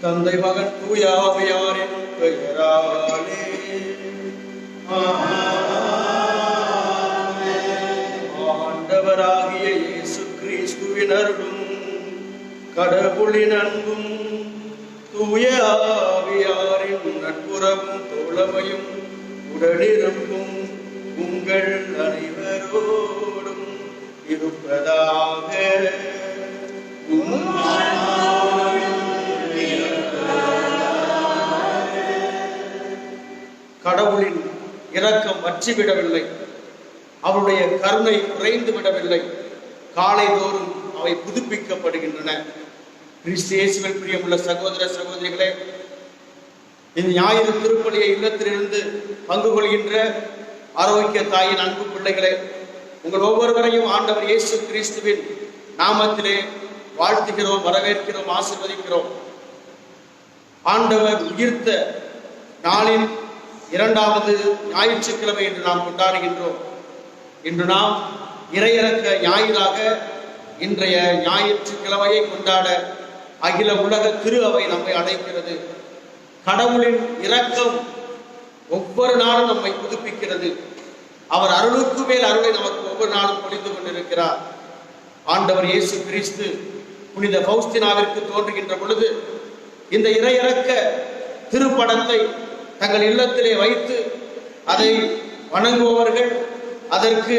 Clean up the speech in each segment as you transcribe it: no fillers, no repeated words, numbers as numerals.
தந்தை மகன் தூய ஆவியாரின் பெயராலே ஆண்டவராகிய இயேசு கிறிஸ்துவின் அருளும் கடவுளின் அன்பும் தூய ஆவியாரின் நட்புறவும் தோழமையும் உடனிருப்பும் உங்கள் அனைவரோடும் இருப்பதாக. கடவுளின் இரக்கம் வற்றிவிடவில்லை, அவருடைய கருணை குறைந்து விடவில்லை. காலைதோறும் அவை புதுப்பிக்கப்படுகின்றன. கிறிஸ்து இயேசுவில் பிரியமுள்ள சகோதர சகோதரிகளே, இந்த ஞாயிறு திருப்பலியை இல்லத்திலிருந்து பங்கு கொள்கின்ற ஆரோக்கிய தாயின் அன்பு பிள்ளைகளே, உங்கள் ஒவ்வொருவரையும் ஆண்டவர் இயேசு கிறிஸ்துவின் நாமத்திலே வாழ்த்துகிறோம், வரவேற்கிறோம், ஆசீர்வதிக்கிறோம். ஆண்டவர் உயிர்த்த நாளின் இரண்டாவது ஞாயிற்றுக்கிழமை என்று நாம் கொண்டாடுகின்றோம். இன்று நாம் இறையிறக்க ஞாயிறாக இன்றைய ஞாயிற்றுக்கிழமையை கொண்டாட அகில உலக திரு அவை நம்மை அழைக்கிறது. கடவுளின் இரக்கம் ஒவ்வொரு நாளும் நம்மை புதுப்பிக்கிறது. அவர் அருளுக்கு மேல் அருளை நமக்கு ஒவ்வொரு நாளும் பொழிந்து கொண்டிருக்கிறார். ஆண்டவர் இயேசு கிறிஸ்து புனித பௌஸ்தினாவிற்கு தோன்றுகின்ற பொழுது இந்த இறையிறக்க திருப்படத்தை தங்கள் இல்லத்திலே வைத்து அதை வணங்குபவர்கள், அதற்கு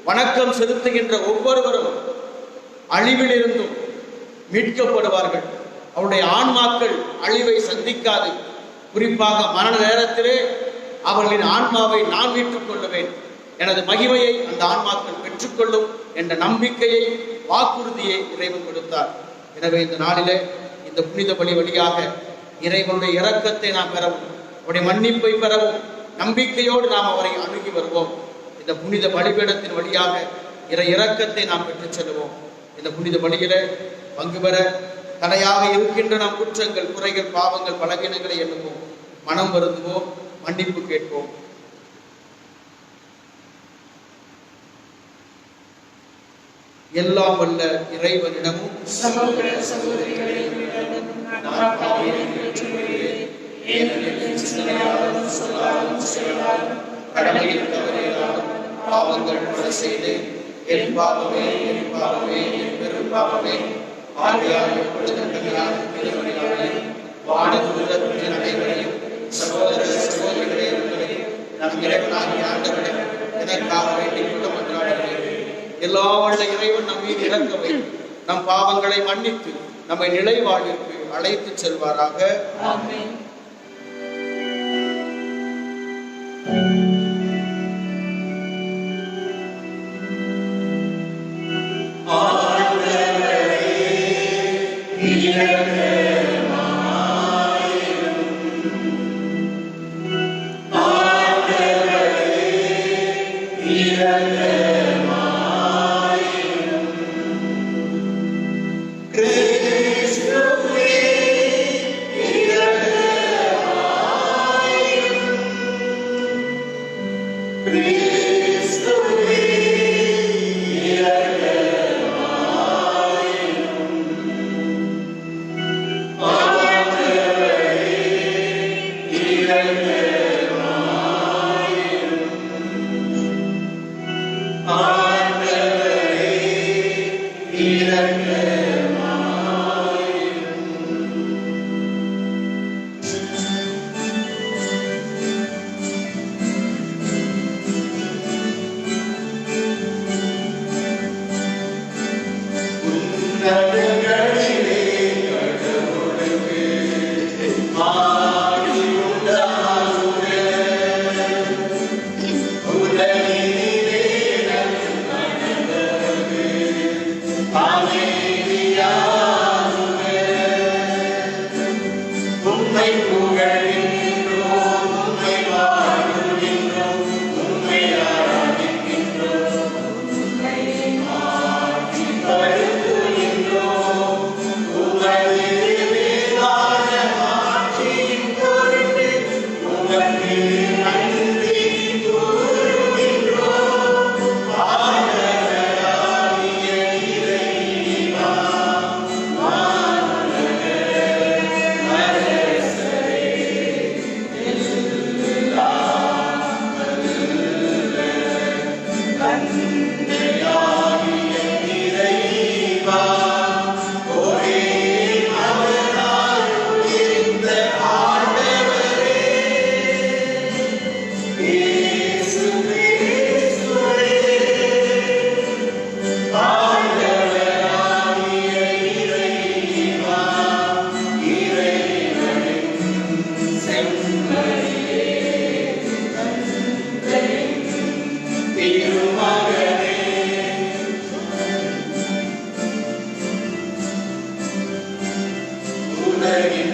வணக்கம் செலுத்துகின்ற ஒவ்வொருவரும் அழிவிலிருந்தும் மீட்கப்படுவார்கள். அவருடைய ஆன்மாக்கள் அழிவை சந்திக்காது. குறிப்பாக மரண நேரத்திலே அவர்களின் ஆன்மாவை நான் மீட்டுக் கொள்ளுவேன், எனது மகிமையை அந்த ஆன்மாக்கள் பெற்றுக்கொள்ளும் என்ற நம்பிக்கையை, வாக்குறுதியை இறைவன் கொடுத்தார். எனவே இந்த நாளிலே இந்த புனித பலி வழியாக இறைவனுடைய இரக்கத்தை நாம் பெறவும், அவருடைய மன்னிப்பை பெறவும் நம்பிக்கையோடு நாம் அவரை அணுகி வருவோம். இந்த புனித பலிபீடத்தின் வழியாக இறை இரக்கத்தை நாம் பெற்றுச் செல்வோம். இந்த புனித பலியில பங்கு பெற தடையாக இருக்கின்ற நம் குற்றங்கள், குறைகள், பாவங்கள், பலவீனங்களை எண்ணுவோம், மனம் வருந்துவோம், மன்னிப்பு கேட்போம். எல்லாம் வல்ல இறைவனிடமும் சகோதர சகோதரிகளிடமும் கடமையில் தவறினாலும் பாவங்கள் பல செய்தேன். என் பாவமே, என் பாவமே, என் பெரும் பாவமே. ஆவியாரின் வானதூதர்களின் அனைவரையும் சகோதர சகோதரிகளே உங்களையும் நம் இறைவனாகிய ஆண்டவரிடம் எனக்காக வேண்டிக் கொள்ள மன்றாடுகிறேன். எல்லா வல்ல இறைவன் நம் மீது இரக்கவை, நம் பாவங்களை மன்னித்து நம்மை நிலை வாழ்விற்கு அழைத்து செல்வாராக. ஆமென். Cristo,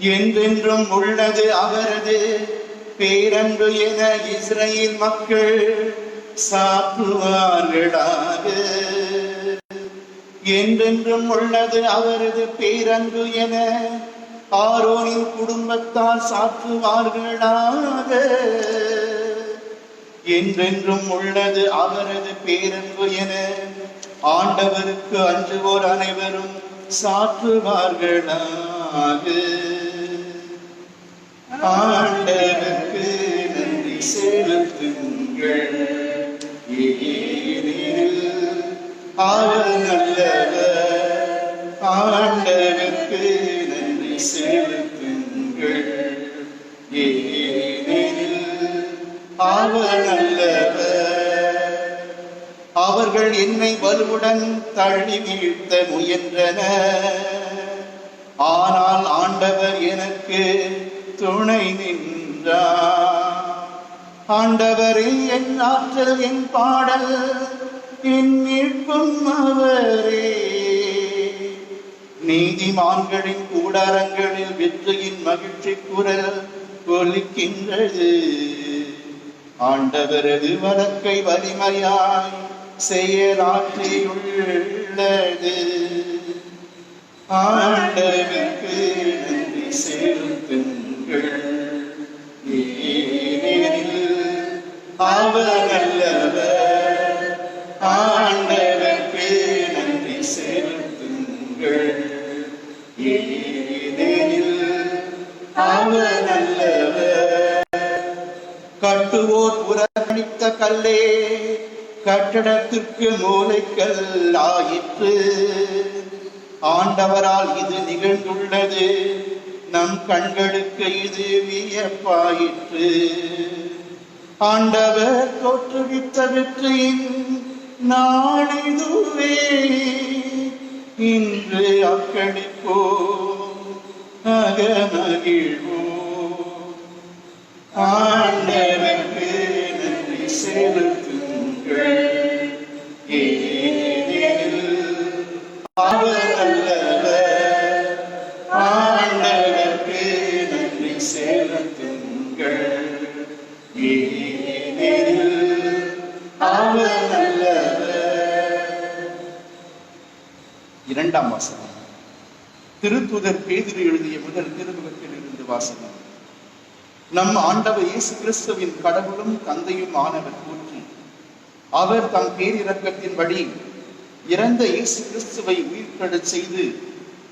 என்றென்றும் உள்ளது அவரது பேரன்பு என இஸ்ரவேல் மக்கள் சாற்றுவார்களாக. என்றென்றும் உள்ளது அவரது பேரன்பு என ஆரோனின் குடும்பத்தார் சாற்றுவார்களாக. என்றென்றும் உள்ளது அவரது பேரன்பு என ஆண்டவருக்கு அஞ்சுவோர் அனைவரும் சாற்றுவார்களாக. ஆண்டவருக்கு நன்றி செலுத்துங்கள், ஏனெனில் அவர் நல்லவர். ஆண்டவருக்கு நன்றி செலுத்துங்கள், ஏனெனில் அவர் நல்லவர். அவர்கள் என்னை வலுவுடன் தள்ளி வீழ்த்த முயன்றனர், ஆனால் ஆண்டவர் எனக்கு துணை நின்றார். ஆண்டவரே என் ஆற்றல், என் பாடல், என் மீட்பும் அவரே. நீதிமான்களின் கூடாரங்களில் வெற்றியின் மகிழ்ச்சி குரல் ஒலிக்கின்றது. ஆண்டவரது வழக்கை வலிமையாய் செயலாற்றியுள்ளது. ஆண்டவருக்கு நன்றி செலுத்துங்கள், ஏனெனில் அவர் நல்லவர். ஆண்டவருக்கு நன்றி செலுத்துங்கள், ஏனெனில் அவர் நல்லவர். கட்டுவோர் புறக்கணித்த கல்லே கட்டடத்திற்கு மூலைக்கல் ஆயிற்று. ஆண்டவரால் இது நிகழ்ந்துள்ளது, நம் கண்களுக்கு இது வியப்பாயிற்று. ஆண்டவர் தோற்றுவித்த வெற்றியின் நாளிதுவே. இன்று அக்களிப்போம், அகமகிழ்வோம். ஆண்டவருக்கு நன்றி செலுத்துங்கள், ஏனெனில் அவர் நல்லவர். ஆண்டவருக்கு நன்றி செலுத்துங்கள், ஏனெனில் அவர் நல்லவர். இரண்டாம் வாசகம் திருத்தூதர் பேதுரு எழுதிய முதல் திருமுகத்தில் இருந்து வாசகம். நம் ஆண்டவர் இயேசு கிறிஸ்துவின் கடவுளும் தந்தையும் ஆனவர் போற்றி. அவர் தம் பேரிரக்கத்தின்படி இறந்த இயேசு கிறிஸ்துவை உயிர்த்தெழச் செய்து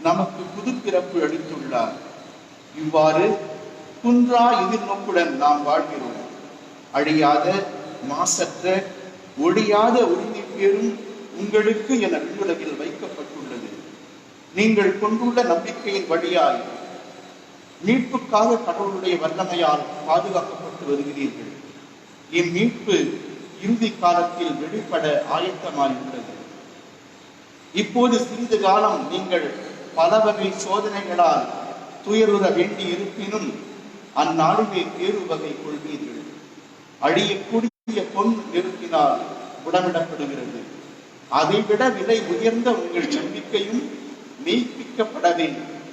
நமக்கு புது பிறப்பு அளித்துள்ளார். இவ்வாறு குன்றா எதிர்நோக்குடன் நாம் வாழ்கிறோம். அழியாத, மாசற்ற, ஒழியாத உரிமை பேரும் உங்களுக்கு என விண்ணுலகில் வைக்கப்பட்டுள்ளது. நீங்கள் கொண்டுள்ள நம்பிக்கையின் வழியாய் மீட்புக்காக கடவுளுடைய வல்லமையால் பாதுகாக்கப்பட்டு வருகிறீர்கள். இம்மீட்பு இறுதி காலத்தில் வெளிப்பட ஆயத்தமாயுள்ளது. இப்போது சிறிது காலம் நீங்கள் பல வகை சோதனைகளால் துயருற வேண்டி இருப்பினும் அந்நாளிலே வேறு வகை கொள்வீர்கள். அழியக்கூடிய பொன் நெருப்பினால் உடமிடப்படுகிறது. அதைவிட விலை உயர்ந்த உங்கள் நம்பிக்கையும் மெய்ப்பிக்கப்படவே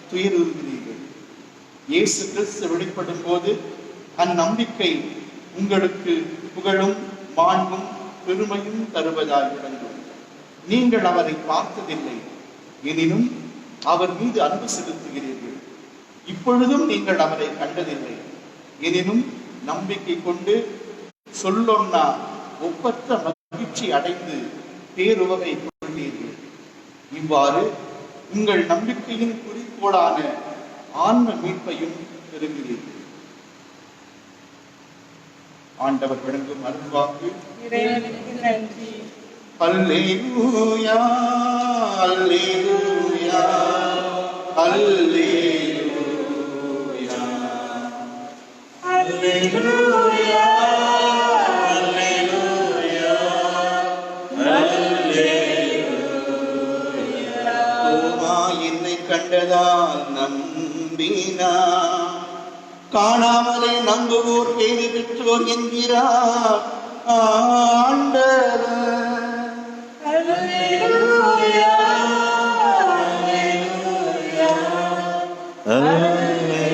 துயருறுகிறீர்கள். இயேசு கிறிஸ்து வெளிப்படும் போது அந்நம்பிக்கை உங்களுக்கு புகழும் மாண்பும் பெருமையும் தருவதாய் விளங்கும். நீங்கள் அவரை பார்த்ததில்லை, எனினும் அவர் மீது அன்பு செலுத்துகிறீர்கள். இப்பொழுதும் நீங்கள் அவரை கண்டதில்லை, எனினும் நம்பிக்கை கொண்டு சொல்லொன்னா ஒப்பற்ற மகிழ்ச்சி அடைந்து பேருவகை கொள்வீர்கள். இவ்வாறு உங்கள் நம்பிக்கையின் குறிக்கோளான ஆன்ம மீட்பையும் பெறுகிறீர்கள். ஆண்டவர் வழங்கும் அருள்வாக்கு. அல்லேலூயா, அல்லேலூயா, அல்லேலூயா, அல்லேலூயா, அல்லேலூயா, அல்லேலூயா. தோமா என்னை கண்டதால் நம்பினார், காணாமலே நம்புவோர் பேறு பெற்றோர் என்கிறார் ஆண்டவர். அல்லேலூயா, அல்லேலூயா, அல்லேலூயா.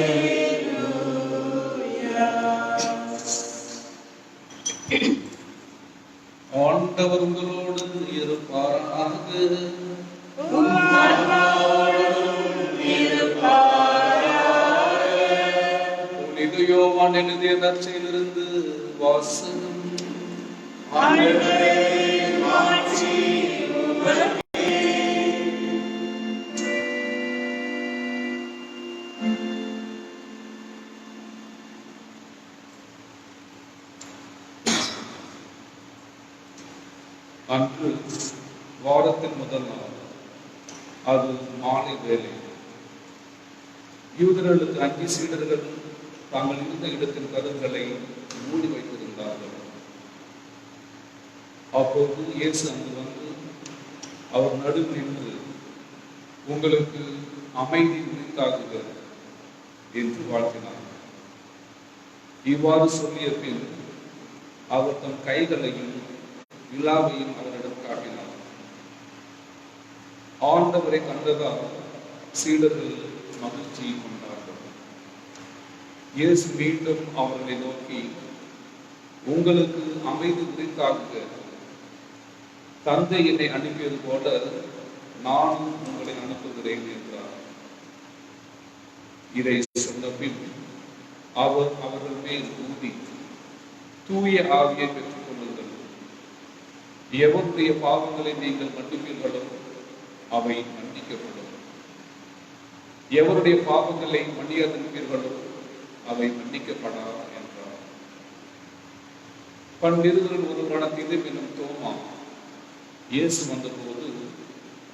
புனித யோவான் எழுதிய நற்செய்தியிலிருந்து வாசகம். அன்று வாரத்தின் முதல் நாள், அது மாலை வேலை. யூதர்களுக்கு அஞ்சு சீடர்கள் தாங்கள் இருந்த இடத்தின் கதவுகளை மூடி வைத்திருந்தார்கள். அப்போது இயேசு அங்கு வந்து அவர் நடுவில் நின்று, உங்களுக்கு அமைதி உரித்தாகுக என்று வாழ்த்தினார். இவ்வாறு சொல்லிய பின் அவர் தம் கைகளையும் விழாவையும் அவரிடம் காட்டினார். ஆண்டவரை கண்டதால் சீடர்கள் மகிழ்ச்சி கொண்டார்கள். இயேசு மீண்டும் அவர்களை நோக்கி, உங்களுக்கு அமைதி உரித்தாகுக. தந்தை என்னை அனுப்பியது போல நானும் உங்களை அனுப்புகிறேன் என்றார். இதை சொன்ன பின் அவர் அவர்கள் மேல் ஊதி, தூய ஆவியை பெற்றுக் கொள்ளுங்கள். எவருடைய பாவங்களை நீங்கள் மன்னிப்பீர்களோ அவை மன்னிக்கப்படும். எவருடைய பாவங்களை மன்னியாதிருப்பீர்களோ அவை மன்னிக்கப்படா என்றார். பன்னிருவரில் ஒருவரான திதிம் என்னும் தோமா இயேசு வந்தபோது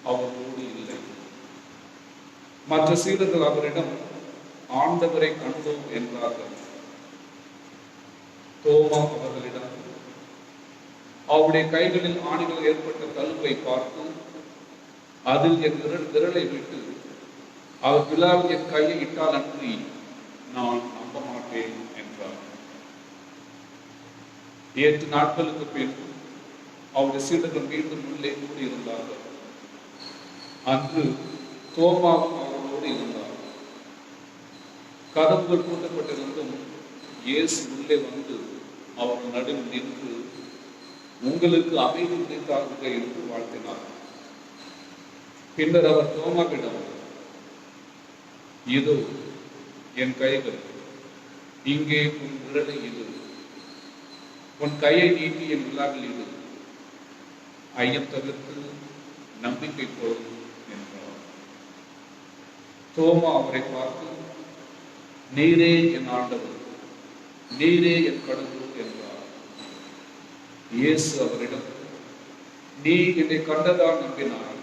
அவரோடு இல்லை. மற்ற சீடர்கள் அவரிடம், ஆண்டவரை கண்டோம் என்றார்கள். தோமா அவர்களிடம், அவருடைய கைகளில் ஆணிகள் ஏற்பட்ட தழும்பை பார்த்து அதில் என் விரலை விட்டு அவர் விழாவில் என் கையை இட்டால் அன்றி நான் நம்ப மாட்டேன் என்றார். 8 நாட்களுக்கு பின் அவருடைய சீடர்கள் மீண்டும் உள்ளே கூடியிருந்தார்கள். அன்று தோமாவும் அவர்களோடு இருந்தார். கதவுகள் பூட்டப்பட்டிருந்தும் இயேசு உள்ளே வந்து அவர்கள் நடுவில் நின்று, உங்களுக்கு அமைதி உரித்தாகுக என்று வாழ்த்தினார். பின்னர் அவர் தோமாவிடம், இதோ என் கைகள், இங்கே உன் விரலை இடு, உன் கையை நீட்டி என் விழாவில் இடு, ஐயம் தவிர்த்து நம்பிக்கை கொள் என்றார். தோமா அவரை பார்த்து, நீரே என் ஆண்டவர், நீரே என் கடவுள் என்றார். இயேசு அவரிடம், நீ என்னை கண்டதால் நம்பினாய்,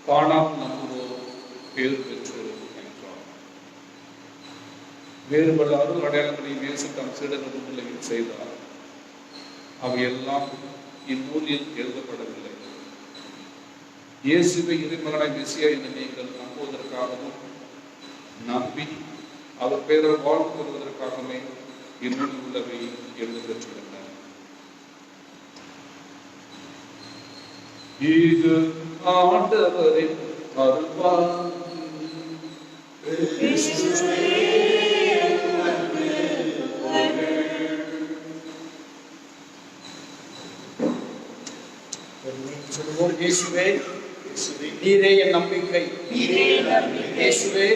காணாமல் நம்புவோர் பேறு பெற்றோர் என்றார். வேறு பல அருள் அடையாளங்களை இயேசு தம் சீடர்கள் முன்னிலையில் செய்தார். அவையெல்லாம் இந்நூலில் எழுதப்படவில்லை. இயேசுவை இறைமகனாய் மெசியா என நீங்கள் நம்புவதற்காகவும் நம்பி அவர் பெயரால் வாழ்ந்து கொள்வதற்காகவே இந்நூலில் உள்ளவை எழுதப்பெற்றுள்ளன. இது ஆண்டவரின் அருள்வாக்கு. சொல்லுவோம், இயேசுவே நீரே என் நம்பிக்கை, இயேசுவே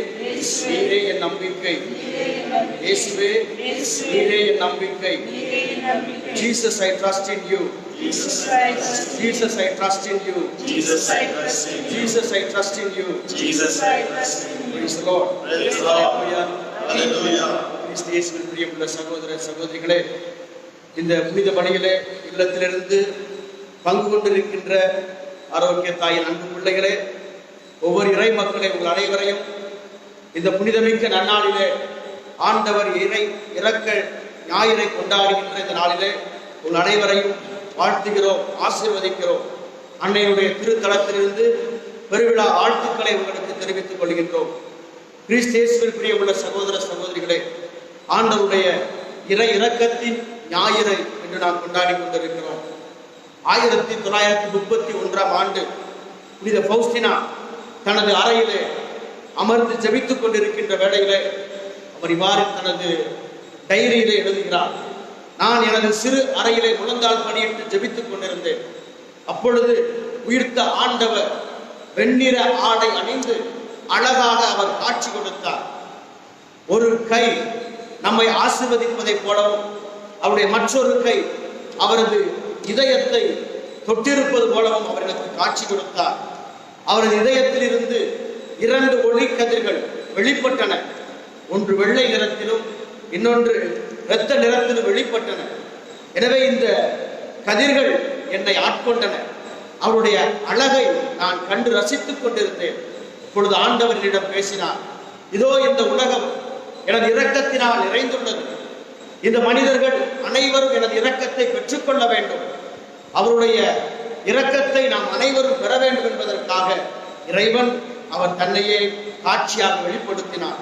நீரே என் நம்பிக்கை, இயேசுவே நீரே என் நம்பிக்கை. Jesus, I trust in you. Jesus, I trust in you. Jesus, I trust in you. Jesus, I trust in you. Jesus, I trust in you. Praise the Lord. Praise the Lord. Hallelujah. கிறிஸ்து இயேசுவில் பிரியமுள்ள சகோதர சகோதரிகளே, இந்த புனித பணியிலே இல்லத்திலிருந்து பங்கு கொண்டிருக்கின்ற ஆரோக்கிய தாயின் அன்பு பிள்ளைகளே, ஒவ்வொரு இறை மக்களை உங்கள் அனைவரையும் இந்த புனிதமிக்க நன்னாளிலே ஆண்டவர் இறக்க ஞாயிறை கொண்டாடுகின்ற இந்த நாளிலே உங்கள் அனைவரையும் வாழ்த்துகிறோம், ஆசீர்வதிக்கிறோம். அன்னையுடைய திருத்தலத்திலிருந்து பெருவிழா வாழ்த்துக்களை உங்களுக்கு தெரிவித்துக் கொள்கின்றோம். கிறிஸ்து இயேசுவில் பிரியமுள்ள சகோதர சகோதரிகளே, ஆண்டவருடைய இரக்கத்தின் ஞாயிறை என்று நாம் கொண்டாடி கொண்டிருக்கிறோம். 1931ஆம் ஆண்டு புனித பௌஸ்டினா தனது அறையிலே அமர்ந்து ஜெபித்துக் கொண்டிருக்கின்ற வேளையிலே அவர் இவ்வாறு தனது டைரியிலே எழுதுகிறார், நான் எனது சிறு அறையிலே முழந்தால் படியிட்டு ஜெபித்துக் கொண்டிருந்தேன். அப்பொழுது உயிர்த்த ஆண்டவர் வெண்ணிற ஆடை அணிந்து அழகாக அவர் காட்சி கொடுத்தார். ஒரு கை நம்மை ஆசீர்வதிப்பதைப் போலவும் அவருடைய மற்றொரு கை அவரது இதயத்தை தொட்டிருப்பது போலவும் அவர் எனக்கு காட்சி கொடுத்தார். அவரது இதயத்தில் இருந்து 2 ஒளி கதிர்கள் வெளிப்பட்டன. ஒன்று வெள்ளை நிறத்திலும் இன்னொன்று இரத்த நிறத்திலும் வெளிப்பட்டன. எனவே இந்த கதிர்கள் என்னை ஆட்கொண்டன. அவருடைய அழகை நான் கண்டு ரசித்துக் கொண்டிருந்தேன். இப்பொழுது ஆண்டவர் என்னிடம் பேசினார். இதோ இந்த உலகம் எனது இரக்கத்தினால் நிறைந்துள்ளது. இந்த மனிதர்கள் அனைவரும் எனது இரக்கத்தை பெற்றுக்கொள்ள வேண்டும். அவருடைய இரக்கத்தை நாம் அனைவரும் பெற வேண்டும் என்பதற்காக இறைவன் அவர் தன்னையே காட்சியாக வெளிப்படுத்தினார்.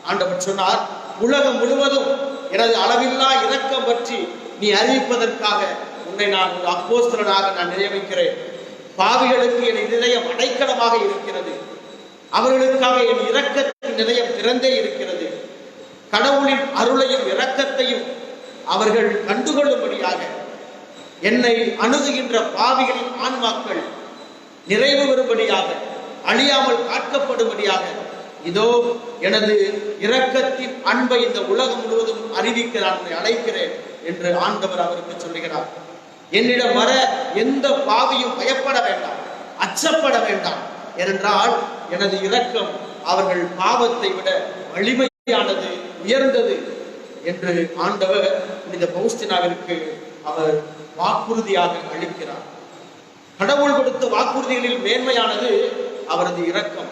ஆண்டவர் சொன்னார், உலகம் முழுவதும் எனது அளவில்லா இரக்கம் பற்றி நீ அறிவிப்பதற்காக உன்னை நான் ஒரு அப்போஸ்தலனாக நான் நியமிக்கிறேன். பாவிகளுக்கு என் இதயம் அடைக்கலமாக இருக்கிறது. அவர்களுக்காக என் இரக்கத்தின் நிலையம் திறந்தே இருக்கிறது. கடவுளின் அருளையும் இரக்கத்தையும் அவர்கள் கண்டுகொள்ளும்படியாக என்னை அணுகுகின்ற பாவிகளின் ஆன்மாக்கள் நிறைவு பெறும்படியாக, அழியாமல் காக்கப்படும்படியாக இதோ எனது இரக்கத்தின் அன்பை இந்த உலகம் முழுவதும் அறிவிக்க நான் அழைக்கிறேன் என்று ஆண்டவர் அவருக்கு சொல்லுகிறார். என்னிடம் வர எந்த பாவியும் பயப்பட வேண்டாம், அச்சப்பட வேண்டாம். ஏனென்றால் எனது இரக்கம் அவர்கள் பாவத்தை விட வலிமையானது, உயர்ந்தது என்று ஆண்டவர் புனித பௌஸ்தினாவிற்கு அவர் வாக்குறுதியாக அளிக்கிறார். கடவுள் கொடுத்த வாக்குறுதிகளில் மேன்மையானது அவரது இரக்கம்.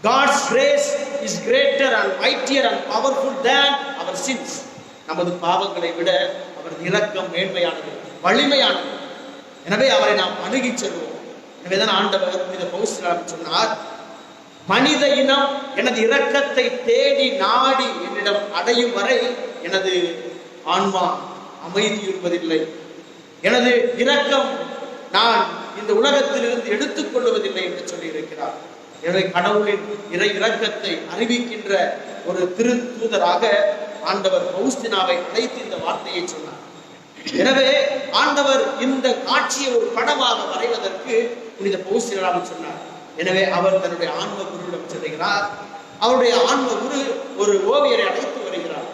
God's grace is greater and mightier and powerful than our sins. நமது பாவங்களை விட அவரது இரக்கம் மேன்மையானது, வலிமையானது. எனவே அவரை நாம் அணுகி செல்வோம். எனவேதான் ஆண்டவர் புனித பவுஸ்தினார் சொன்னார், மனித இனம் எனது இரக்கத்தை தேடி நாடி என்னிடம் அடையும் வரை எனது ஆன்மா அமைதி இருப்பதில்லை. எனது இரக்கம் நான் இந்த உலகத்திலிருந்து எடுத்துக் கொள்வதில்லை என்று சொல்லி இருக்கிறார். எனவே கடவுளின் இரக்கத்தை அறிவிக்கின்ற ஒரு திரு தூதராக ஆண்டவர் பவுஸ்தினாவை அழைத்து இந்த வார்த்தையை சொன்னார். எனவே ஆண்டவர் இந்த காட்சியை ஒரு படமாக வரைவதற்கு புனித பவுஸ்தினாவை சொன்னார். எனவே அவர் தன்னுடைய ஆன்ம குருவிடம் செல்கிறார். அவருடைய ஆன்ம குரு ஒரு ஓவியரை அழைத்து வருகிறார்.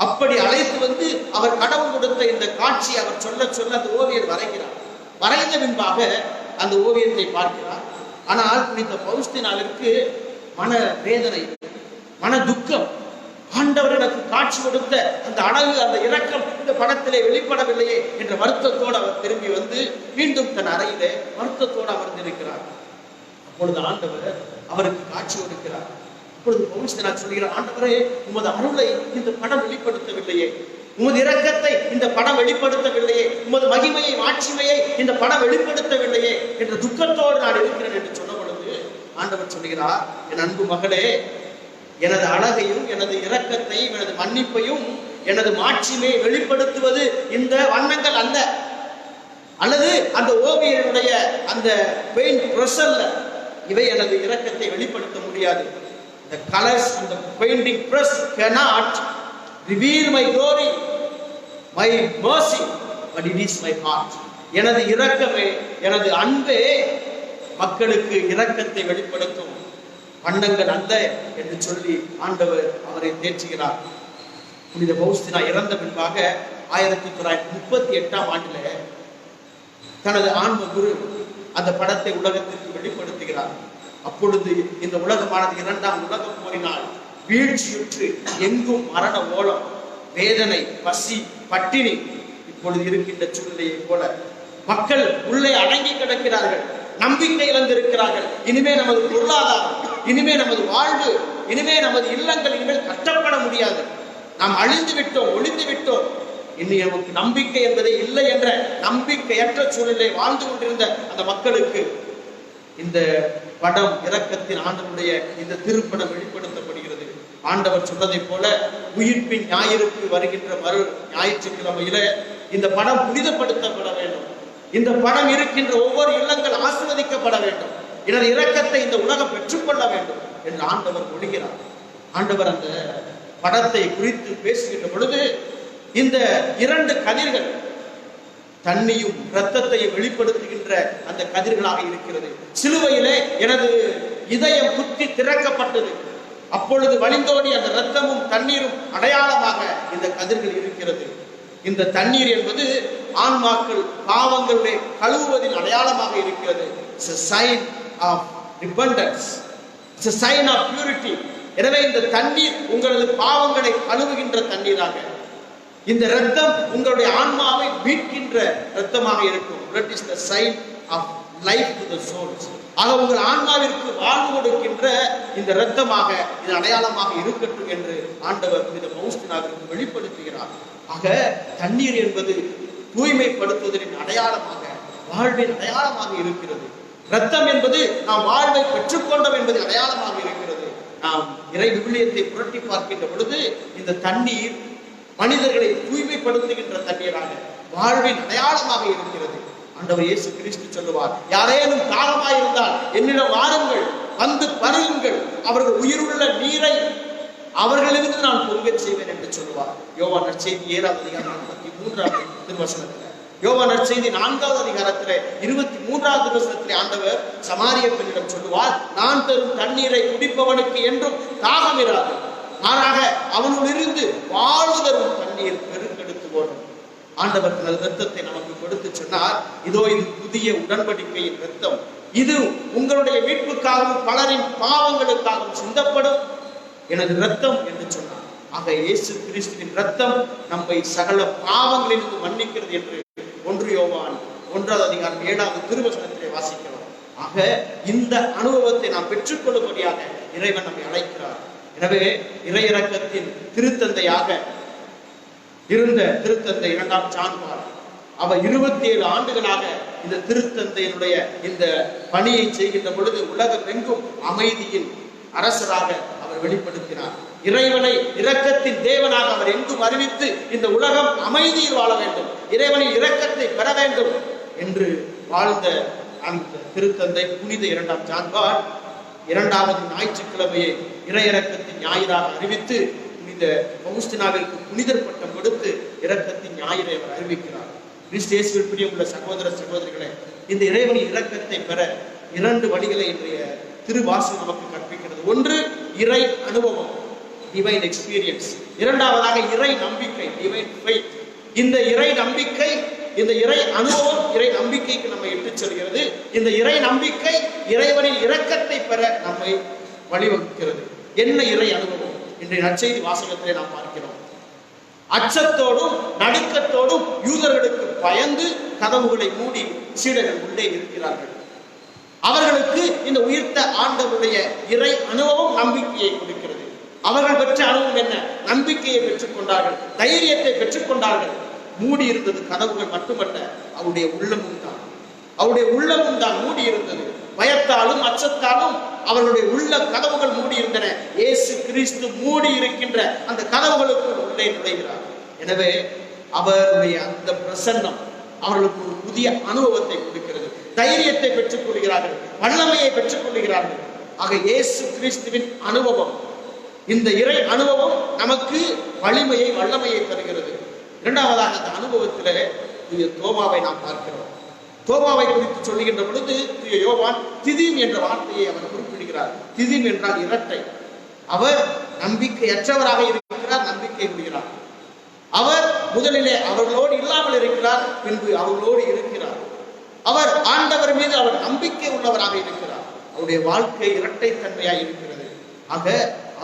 அப்படி அழைத்து வந்து அவர் கடவுள் கொடுத்த இந்த காட்சியை அவர் சொல்ல சொல்ல அந்த ஓவியர் வரைகிறார். வரைந்த பின்பாக அந்த ஓவியத்தை பார்க்கிறார். ஆனால் புனித பவுஸ்தினாவிற்கு மன வேதனை, மன துக்கம். ஆண்டவர் எனக்கு காட்சி கொடுத்த அந்த அழகு, அந்த இரக்கம் இந்த படத்திலே வெளிப்படவில்லையே என்ற வருத்தத்தோடு அவர் திரும்பி வந்து மீண்டும் தன் அறையிலே வருத்தத்தோடு அமர்ந்திருக்கிறார். அப்பொழுது ஆண்டவர் அவருக்கு காட்சி கொடுக்கிறார். அப்பொழுது பவுஸ்தினார் சொல்கிறார், ஆண்டவரே, உமது அருளை இந்த படம் வெளிப்படுத்தவில்லையே, உமது இரக்கத்தை இந்த படம் வெளிப்படுத்தவில்லையே, உமது மகிமையை மாட்சிமையை இந்த படம் வெளிப்படுத்தவில்லையே என்ற துக்கத்தோடு நான் இருக்கிறேன் என்று சொன்ன பொழுது ஆண்டவர் சொல்கிறார், என் அன்பு மகளே, எனது அழகையும் எனது இரக்கத்தையும் எனது மன்னிப்பையும் எனது மாட்சிமையை வெளிப்படுத்துவது இந்த வண்ணங்கள் அல்ல, அல்லது அந்த ஓவியனுடைய அந்த பெயிண்ட் பிரஷ் அல்ல. இவை எனது இரக்கத்தை வெளிப்படுத்த முடியாது. The colors and the painting press cannot reveal my glory, my mercy, but it is my heart. எனது இரக்கமே, எனது அன்பே மக்களுக்கு இரக்கத்தை வெளிப்படுத்தும், வண்ணங்கள் அல்ல என்று சொல்லி ஆண்டவர் அவரை தேற்றுகிறார். புனித பவுஸ்தினா இறந்த பின்பாக 1938ஆம் ஆண்டில் தனது ஆன்ம குரு அந்த படத்தை உலகத்திற்கு வெளிப்படுத்துகிறார். அப்பொழுது இந்த உலகமானது 2ஆம் உலகப் போரினால் வீழ்ச்சியுற்று எங்கும் மரண ஓலம், வேதனை, பசி, பட்டினி இப்பொழுது இருக்கின்ற சூழ்நிலையை போல மக்கள் உள்ளே அடங்கி கிடக்கிறார்கள், நம்பிக்கை இழந்திருக்கிறார்கள். இனிமே நமது பொருளாதாரம், இனிமே நமது வாழ்வு, இனிமே நமது இல்லங்கள் இனிமேல் கட்டப்பட முடியாது, நாம் அழிந்து விட்டோம், ஒளிந்து விட்டோம், இனி நமக்கு நம்பிக்கை என்பதே இல்லை என்ற நம்பிக்கையற்ற சூழ்நிலை வாழ்ந்து கொண்டிருந்த அந்த மக்களுக்கு இந்த படம், இரக்கத்தின் ஆண்டவருடைய இந்த திருப்படம் வெளிப்படுத்தப்படுகிறது. ஆண்டவர் சொன்னதை போல உயிர்ப்பின் ஞாயிறுக்கு வருகின்ற மறு ஞாயிற்றுக்கிழமையில இந்த படம் புனிதப்படுத்தப்பட வேண்டும். இந்த படம் இருக்கின்ற ஒவ்வொரு இல்லங்கள் ஆசீர்வதிக்கப்பட வேண்டும். எனது இரக்கத்தை இந்த உலகம் பெற்றுக்கொள்ள வேண்டும் என்று ஆண்டவர் மொழிகிறார். ஆண்டவர் அந்த படத்தை குறித்து பேசுகின்ற பொழுது இந்த 2 கதிர்கள் தண்ணியும் இரத்தத்தையும் வெளிப்படுத்துகின்ற அந்த கதிர்களாக இருக்கிறது. சிலுவையிலே எனது இதயம் குத்தி திறக்கப்பட்டது. அப்பொழுது வழிந்தோடி அந்த இரத்தமும் தண்ணீரும் அடையாளமாக இந்த கதிர்கள் இருக்கிறது. இந்த தண்ணீர் என்பது ஆன்மாக்கள் பாவங்களுடைய கழுவுவதில் அடையாளமாக இருக்கிறது. It's a sign of repentance. It's a sign of purity. எனவே இந்த தண்ணீர் உங்களது பாவங்களை கழுவுகின்ற தண்ணீராக, இந்த இரத்தம் உங்களுடைய ஆன்மாவை மீட்கின்ற இரத்தமாக இருக்கும். Blood is the sign of life to the souls. ஆக உங்கள் ஆன்மாவிற்கு வாழ்வு கொடுக்கின்ற இந்த இரத்தமாக இது அடையாளமாக இருக்கட்டும் என்று ஆண்டவர் இந்த பவுஸ்தினாவிற்கு வெளிப்படுத்துகிறார். ஆக தண்ணீர் என்பது தூய்மைப்படுத்துவதன் அடையாளமாக, வாழ்வின் அடையாளமாக இருக்கிறது. இரத்தம் என்பது நாம் வாழ்வை பெற்றுக்கொண்டோம் என்பது அடையாளமாக இருக்கிறது. நாம் இறை விவிலியத்தை புரட்டி பார்க்கின்ற பொழுது இந்த தண்ணீர் மனிதர்களை தூய்மைப்படுத்துகின்ற தண்ணீராக, வாழ்வின் அடையாளமாக இருக்கிறது. ஆண்டவர் இயேசு கிறிஸ்து சொல்லுவார், யாரேனும் தாகமாய் இருந்தால் என்னிடம் வாருங்கள், வந்து பருகுங்கள், அவர்கள் உயிருள்ள நீரை அவர்களிலிருந்து நான் பொங்கச் செய்வேன் என்று சொல்லுவார். யோவான் நற்செய்தி 7ஆம் அதிகாரம் 43ஆம் திருவசனத்தில், யோவான் நற்செய்தி 4ஆவது அதிகாரத்திலே 23ஆவது திருவசனத்திலே ஆண்டவர் சமாரிய பெண்ணிடம் சொல்லுவார், நான் தரும் தண்ணீரை குடிப்பவனுக்கு என்றும் தாகம் இராது, மாறாக அவனுள்ளிருந்து வாழ்வு தரும் தண்ணீர் பெருக்கெடுத்து ஓடும். ஆண்டவர் தனது இரத்தத்தை நமக்கு கொடுத்து சொன்னார், இதோ இது புதிய உடன்படிக்கையின் இரத்தம், இது உங்களுடைய மீட்புக்காகவும் பலரின் பாவங்களுக்காகவும் சிந்தப்படும் எனது இரத்தம் என்று சொன்னார். ஆக இயேசு கிறிஸ்துவின் இரத்தம் நம்மை சகல பாவங்களிலிருந்து மன்னிக்கிறது என்று 1 யோவான் 1ஆவது அதிகாரம் 7ஆவது திருவசனத்திலே வாசிக்கலாம். ஆக இந்த அனுபவத்தை நாம் பெற்றுக்கொள்ளும்படியாக இறைவன் நம்மை அழைக்கிறார். எனவே இறையிறக்கத்தின் திருத்தந்தையாக இருந்த திருத்தந்தை 2ஆம் ஜான் பால், அவர் 27 ஆண்டுகளாக இந்த திருத்தந்தையினுடைய இந்த பணியை செய்கின்ற பொழுது உலகம் எங்கும் அமைதியின் அரசராக அவர் வெளிப்படுத்தினார். இறைவனை இரக்கத்தின் தேவனாக அவர் எங்கும் அறிவித்து இந்த உலகம் அமைதியில் வாழ வேண்டும், இறைவனின் இரக்கத்தை பெற வேண்டும் என்று வாழ்ந்த அந்த திருத்தந்தை புனித 2ஆம் ஜான் பால் 2வது ஞாயிற்றுக்கிழமையை இறையிறக்கத்தின் ஞாயிறாக அறிவித்து புனித பவுஸ்தினாவிற்கு புனிதர் பட்டம் கொடுத்து இரக்கத்தின் ஞாயிறை அவர் அறிவிக்கிறார். கிறிஸ்து இயேசுவில் பிரியமுள்ள சகோதர சகோதரிகளே, இந்த இறைவனின் இரக்கத்தை பெற 2 வழிகளை இன்றைய திருவாசகம் நமக்கு கற்பிக்கிறது. ஒன்று இறை அனுபவம், டிவைன் எக்ஸ்பீரியன்ஸ். இரண்டாவதாக இறை நம்பிக்கை, டிவைன் ஃபெய்த். இந்த இறை நம்பிக்கை, இந்த இறை அனுபவம் இறை நம்பிக்கைக்கு நம்மை இட்டுச் செல்கிறது. இந்த இறை நம்பிக்கை இறைவனின் இரக்கத்தை பெற நம்மை வழிவகுக்கிறது. என்ன இறை அனுபவம்? இன்றைய நற்செய்தி வாசகத்திலே நாம் பார்க்கிறோம். அச்சத்தோடும் நடுக்கத்தோடும் யூதர்களுக்கு பயந்து கதவுகளை மூடி சீடர்கள் உள்ளே இருக்கிறார்கள். அவர்களுக்கு இந்த உயிர்த்த ஆண்டவருடைய இறை அனுபவம் நம்பிக்கையை கொடுக்கிறது. அவர்கள் பெற்ற அனுபவம் என்ன? நம்பிக்கையை பெற்றுக் கொண்டார்கள், தைரியத்தை பெற்றுக் கொண்டார்கள். மூடி இருந்தது கதவுகள் மட்டுமல்ல, அவருடைய உள்ளமும் தான், அவருடைய உள்ளமும் தான் மூடி இருந்தது. பயத்தாலும் அச்சத்தாலும் அவர்களுடைய உள்ள கதவுகள் மூடி இருந்தன. இயேசு கிறிஸ்து மூடி இருக்கின்ற அந்த கதவுகளுக்கு உள்ளே நுழைகிறார். எனவே அவருடைய அந்த பிரசன்னம் அவர்களுக்கு ஒரு புதிய அனுபவத்தை கொடுக்கிறது. தைரியத்தை பெற்றுக் கொள்கிறார்கள், வல்லமையை பெற்றுக் கொள்கிறார்கள். ஆக இயேசு கிறிஸ்துவின் அனுபவம், இந்த இறை அனுபவம் நமக்கு வலிமையை வல்லமையை தருகிறது. இரண்டாவதாக அந்த அனுபவத்திலே தோமாவை நாம் பார்க்கிறோம். தோமாவை குறித்து சொல்லுகின்ற பொழுது யோவான் திதீம் என்ற வார்த்தையை அவர் குறிப்பிடுகிறார். திதீம் என்றால் இரட்டை. அவர் நம்பிக்கையற்றவராக இருக்கிறார், நம்பிக்கை கொள்கிறார். அவர் முதலிலே அவர்களோடு இல்லாமல் இருக்கிறார், பின்பு அவர்களோடு இருக்கிறார். அவர் ஆண்டவர் மீது அவர் நம்பிக்கை உள்ளவராக இருக்கிறார். அவருடைய வாழ்க்கை இரட்டைத்தன்மையாக இருக்கிறது. ஆக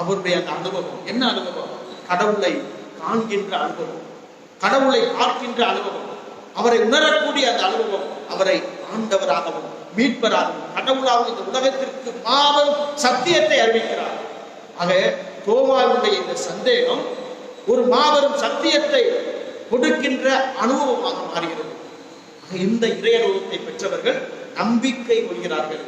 அவருடைய அந்த அனுபவம் என்ன அனுபவம்? கடவுளை காண்கின்ற அனுபவம், கடவுளை பார்க்கின்ற அனுபவம், அவரை உணரக்கூடிய அந்த அனுபவம், அவரை ஆண்டவராகவும் மீட்பராகவும் கடவுளாகவும் இந்த உலகத்திற்கு மாபெரும் சத்தியத்தை அறிவிக்கிறார். ஆக தோமாவுடைய இந்த சந்தேகம் ஒரு மாபெரும் சத்தியத்தை கொடுக்கின்ற அனுபவமாக மாறுகிறது. இந்த இறை அனுபவத்தை பெற்றவர்கள் நம்பிக்கை கொள்கிறார்கள்.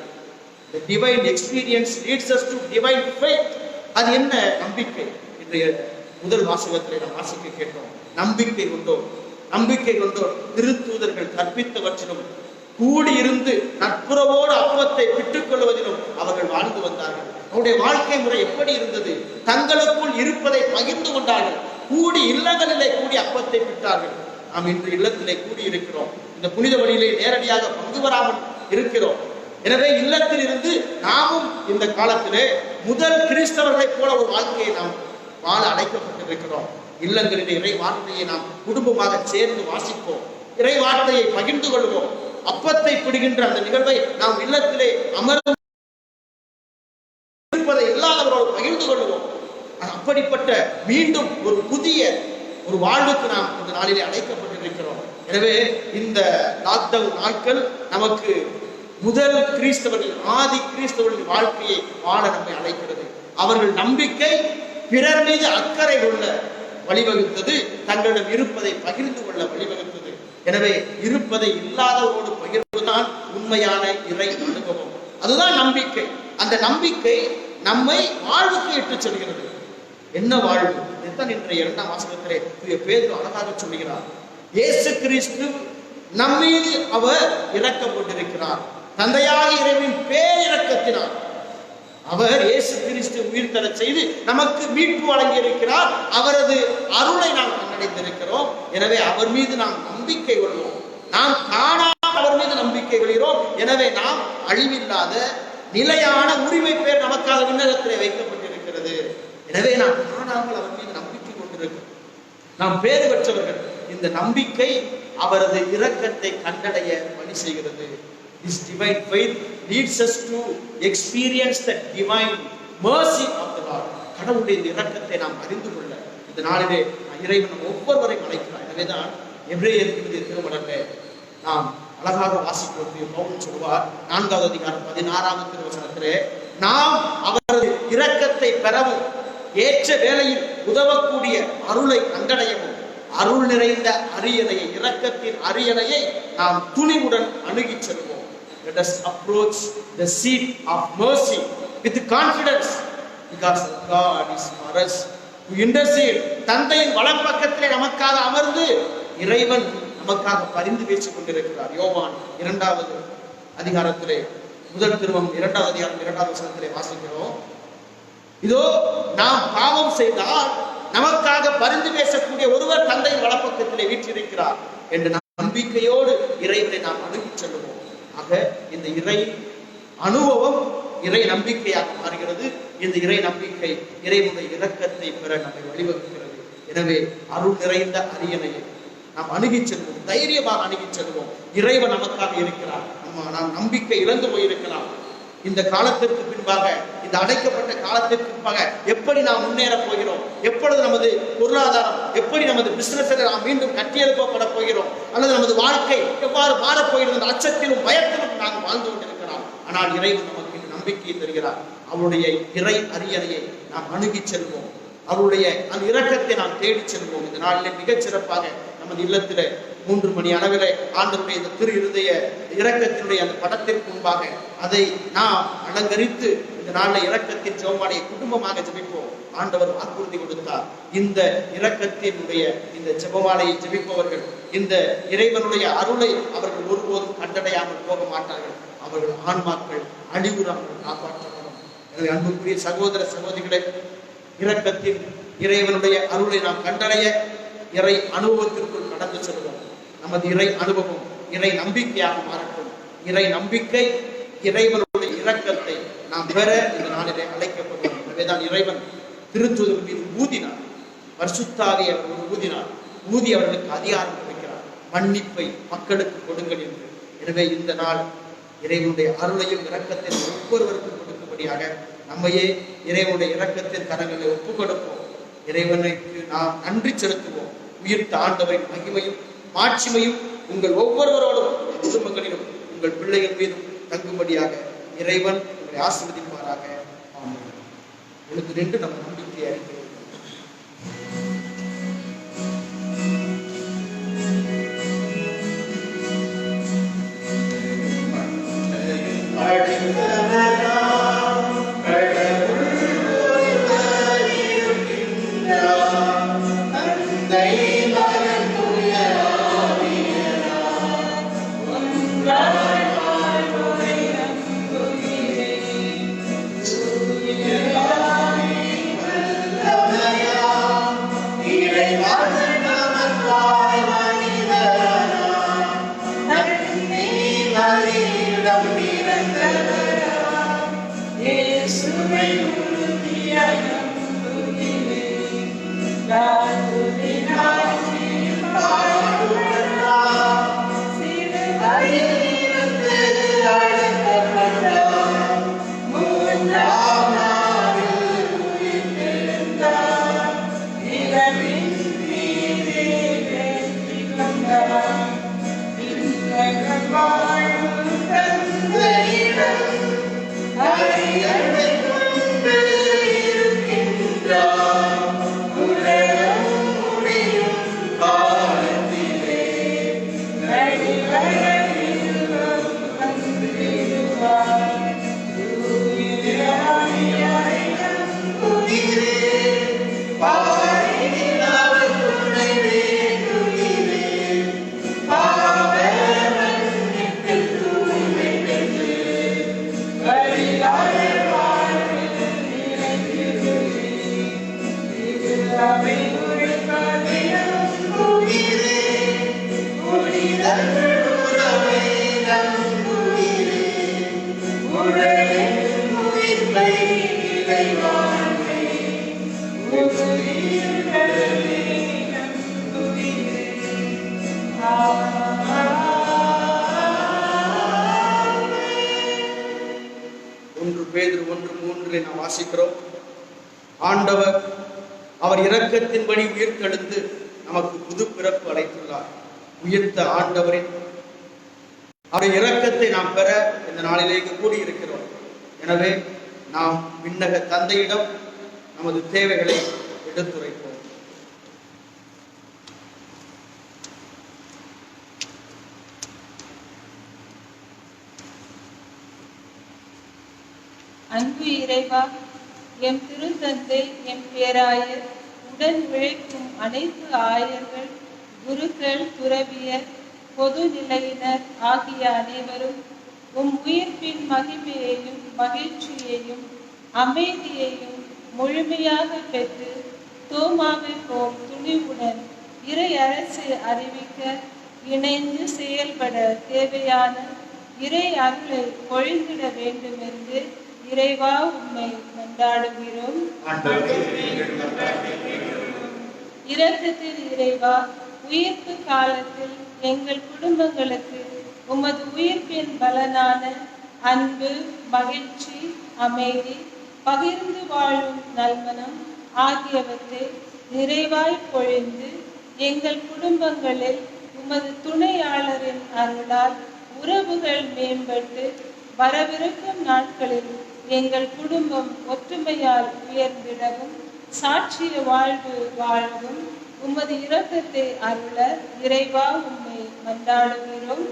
The divine experience leads us to divine faith. அது என்ன நம்பிக்கை? இன்றைய முதல் வாசகத்திலே நாம் வாசிக்க கேட்டோம். நம்பிக்கை கொண்டோம், நம்பிக்கை கொண்டோர் திருத்தூதர்கள் கற்பித்தவற்றிலும் கூடியிருந்து நட்புறவோடு அப்பத்தை பெற்றுக் கொள்வதிலும் அவர்கள் வாழ்ந்து வந்தார்கள். அவருடைய வாழ்க்கை முறை எப்படி இருந்தது? தங்களுக்குள் இருப்பதை பகிர்ந்து கொண்டார்கள். கூடி இல்லங்களிலே கூடி அப்பத்தை பெற்றார்கள். நாம் இன்று இல்லத்திலே கூடி இருக்கிறோம், இந்த புனித வழியிலே நேரடியாக பங்கு வராமல் இருக்கிறோம். எனவே இல்லத்தில் இருந்து நாமும் இந்த காலத்திலே முதல் கிறிஸ்தவர்களைப் போல ஒரு வாழ்க்கையை நாம் வாழ அழைக்கப்பட்டிருக்கிறோம். இல்லங்களில் இறை வார்த்தையை நாம் குடும்பமாக சேர்ந்து வாசிப்போம், இறை வார்த்தையை பகிர்ந்து கொள்வோம். அப்பத்தை பிடுகின்ற அந்த நிகழ்வை நாம் இல்லத்திலே அமர்ந்து இருப்பதை இல்லாதவரோடு பகிர்ந்து கொள்வோம். அப்படிப்பட்ட மீண்டும் ஒரு புதிய ஒரு வாழ்வுக்கு நாம் இந்த நாளிலே அழைக்கப்பட்டிருக்கிறோம். எனவே இந்த லாக்டவுன் நாட்கள் நமக்கு முதல் கிறிஸ்தவர்கள், ஆதி கிறிஸ்தவர்களின் வாழ்க்கையை வாழ நம்மை அழைக்கிறது. அவர்கள் நம்பிக்கை பிறர் மீது அக்கறை கொள்ள வழிவகுத்தது, தங்களிடம் இருப்பதை பகிர்ந்து கொள்ள வழிவகுத்தது. எனவே இருப்பதை இல்லாதவரோடு பகிர்வதுதான் உண்மையான இறை அனுபவம். அதுதான் நம்பிக்கை. அந்த நம்பிக்கை நம்மை வாழ்வுக்கு இட்டுச் செல்கிறது. என்ன வாழ்வு? இதுதான் இன்றைய 2ஆம் வாசகத்திலே பேதுரு அழகாக சொல்லுகிறார். இயேசு கிறிஸ்து நம்மீது அவர் இரக்கம் கொண்டிருக்கிறார். தந்தையாக இறைவனின் பேரிரக்கத்தினார் அவர் இயேசு கிறிஸ்து உயிர் தர செய்து நமக்கு மீட்பு வழங்கி இருக்கிறார். அவரது அருளை நாம் கண்டடைந்திருக்கிறோம். எனவே அவர் மீது நாம் நம்பிக்கை கொள்வோம். நாம் காணாமல் அவர் மீது நம்பிக்கை கொள்கிறோம். எனவே நாம் அழிவில்லாத நிலையான உரிமை பேர் நமக்காக விண்ணகத்திலே வைக்கப்பட்டிருக்கிறது. எனவே நாம் காணாமல் அவர் மீது நம்பிக்கை கொண்டிருக்கிறோம். நாம் பேறு பெற்றவர்கள். இந்த நம்பிக்கை அவரது இரக்கத்தை கண்டடைய வழி செய்கிறது. This divine faith leads us to experience the divine mercy of the Lord. கடவுளுடைய இந்த இரக்கத்தை நாம் அறிந்து கொள்ள இந்த நாளிலே இறைவன் ஒவ்வொருவரையும் அழைக்கிறார். எனவேதான் எபிரேயர் திருமடத்தை நாம் அழகாக வாசிக்கிறோம். பவுல் சொல்வார் 4வது அதிகாரம் 16ஆம் திருவசனத்திலே, நாம் அவரது இரக்கத்தை பெறவும் ஏற்ற வேளையில் உதவக்கூடிய அருளை கண்டடையவும் அருள் நிறைந்த அரியணையை, இரக்கத்தின் அரியணையை நாம் துணிவுடன் அணுகி செல்வோம். Let us approach the seat of mercy with confidence because God is for us to intercede. தந்தையின் வலப்பக்கத்திலே நமக்காக அமர்ந்து இறைவன் நமக்காக பரிந்து பேசிக் கொண்டிருக்கிறார். யோவான் 2வது அதிகாரத்திலே முதல் திருமம் 2வது அதிகாரம் 2வது வசனத்திலே வாசிக்கிறோம். இதோ நாம் பாவம் செய்தால் நமக்காக பரிந்து பேசக்கூடிய ஒருவர் தந்தையின் வலப்பக்கத்திலே வீற்றிருக்கிறார் என்ற நம்பிக்கையோடு இறைவனை நாம் அணுகி செல்லுவோம். ஆக இந்த இறை அனுபவம் இறை நம்பிக்கையாக மாறுகிறது. இந்த இறை நம்பிக்கை இறைவனுடைய இரக்கத்தை பெற நம்மை வழிவகுக்கிறது. எனவே அருள் நிறைந்த அரியணையை நாம் அணுகி செல்வோம், தைரியமாக அணுகி செல்வோம். இறைவன் நமக்காக இருக்கிறார். நாம் நம்பிக்கை இழந்து போயிருக்கலாம். இந்த காலத்திற்கு பின்பாக, இந்த அடைக்கப்பட்ட காலத்திற்கு பின்பாக எப்படி நாம் முன்னேற போகிறோம், எப்பொழுது நமது பொருளாதாரம், எப்படி நமது பிசினஸ் நாம் மீண்டும் கட்டியெழுப்பப்பட போகிறோம், அல்லது நமது வாழ்க்கை எவ்வாறு மாறப்போகிறது என்ற அச்சத்திலும் பயத்திலும் நாம் வாழ்ந்து கொண்டிருக்கிறோம். ஆனால் இறைவன் நமக்கு நம்பிக்கையை தருகிறார். அவருடைய இறை அரியணையை நாம் அணுகி செல்வோம். அவருடைய அந்த இரக்கத்தை நாம் தேடி செல்வோம். இந்த நாளிலே மிகச் சிறப்பாக நமது இல்லத்திலே 3 மணி அளவிலே ஆண்டவருடைய இந்த திரு இருதய இரக்கத்தினுடைய அந்த படத்திற்கு முன்பாக அதை நாம் அலங்கரித்து இந்த நாளில் இரக்கத்தின் ஜெபமாலையை குடும்பமாக ஜெபிப்போம். ஆண்டவர் வாக்குறுதி கொடுத்தார். இந்த இரக்கத்தினுடைய இந்த ஜெபமாலையை ஜெபிப்பவர்கள் இந்த இறைவனுடைய அருளை அவர்கள் ஒருபோதும் கண்டடையாமல் போக மாட்டார்கள். அவர்கள் ஆன்மாக்கள் அழிவுறாமல் காப்பாற்றப்படும். எனவே அன்புக்குரிய சகோதர சகோதரிகளே, இரக்கத்தின் இறைவனுடைய அருளை நாம் கண்டடைய இறை அனுபவத்திற்குள் கடந்து செல்வோம். நமது இறை அனுபவம் இறை நம்பிக்கையாக மாறட்டும். இறை நம்பிக்கை இறைவனுடைய இரக்கத்தை நாம் பெற இந்த நாளிலே அழைக்கப்படும். எனவேதான் இறைவன் திருத்தூதர் மீது ஊதினார், பரிசுத்தாவியை அவர்கள் ஊதினார். ஊதி அவர்களுக்கு அதிகாரம் கொடுக்கிறார், மன்னிப்பை மக்களுக்கு கொடுங்கள் என்று. எனவே இந்த நாள் இறைவனுடைய அருளையும் இரக்கத்தையும் ஒவ்வொருவருக்கும் கொடுக்கும்படியாக நம்மையே இறைவனுடைய இரக்கத்தின் கரங்களை ஒப்புக் கொடுப்போம். இறைவனுக்கு நாம் நன்றி செலுத்துவோம். உயிர்த்த ஆண்டவரின் மகிமையும் மாட்சிமையும் உங்கள் ஒவ்வொருவரோடும், குடும்பங்களிலும், உங்கள் பிள்ளைகள் மீதும் தங்கும்படியாக இறைவன் உங்களை ஆசீர்வதிப்பாராக. ஆமென். உங்களுக்கு நின்று நம்ம நம்பிக்கையை அறிக்கிறோம். Yeah. ஒன்று பேதுரு 1:3 நாம் வாசிக்கிறோம். ஆண்டவர் அவர் இரக்கத்தின்படி உயிர்த்தெழுந்து நமக்கு புது பிறப்பு அளித்துள்ளார். உயிர்த்த ஆண்டவரின் அவருடைய இரக்கத்தை நாம் பெற இந்த நாளிலே கூடியிருக்கிறோம். எனவே நாம் விண்ணக தந்தையிடம் நமது தேவைகளை எடுத்துரைப்போம். அன்பு இறைவா, எம் திருத்தந்தை, எம் பேராயர், உடன் உழைக்கும் அனைத்து ஆயர்கள், குருக்கள், துறவியர், பொது நிலையினர் ஆகிய அனைவரும் உம் உயிர்ப்பின் மகிமையையும் மகிழ்ச்சியையும் அமைதியையும் முழுமையாக பெற்று தோமாவை போல் துணிவுடன் இறை அரசை அறிவிக்க இணைந்து செயல்பட தேவையான இறை அருளை பொழிந்திட வேண்டும் என்று இறைவா உம்மை கொண்டாடுகிறோம். இரக்கத்தில் இறைவா, உயிர்ப்பு காலத்தில் எங்கள் குடும்பங்களுக்கு உமது உயிர்ப்பின் பலனான அன்பு, மகிழ்ச்சி, அமைதி, பகிர்ந்து வாழும் நல்மனம் ஆகியவற்றை நிறைவாய் பொழிந்து எங்கள் குடும்பங்களில் உமது துணையாளரின் அருளால் உறவுகள் மேம்பட்டு வரவிருக்கும் நாட்களில் எங்கள் குடும்பம் ஒற்றுமையால் உயர்ந்திடவும் சாட்சிய வாழ்வு வாழவும் உமது இரக்கத்தை அருள இறைவா உம்மை மன்றாடுகிறோம்.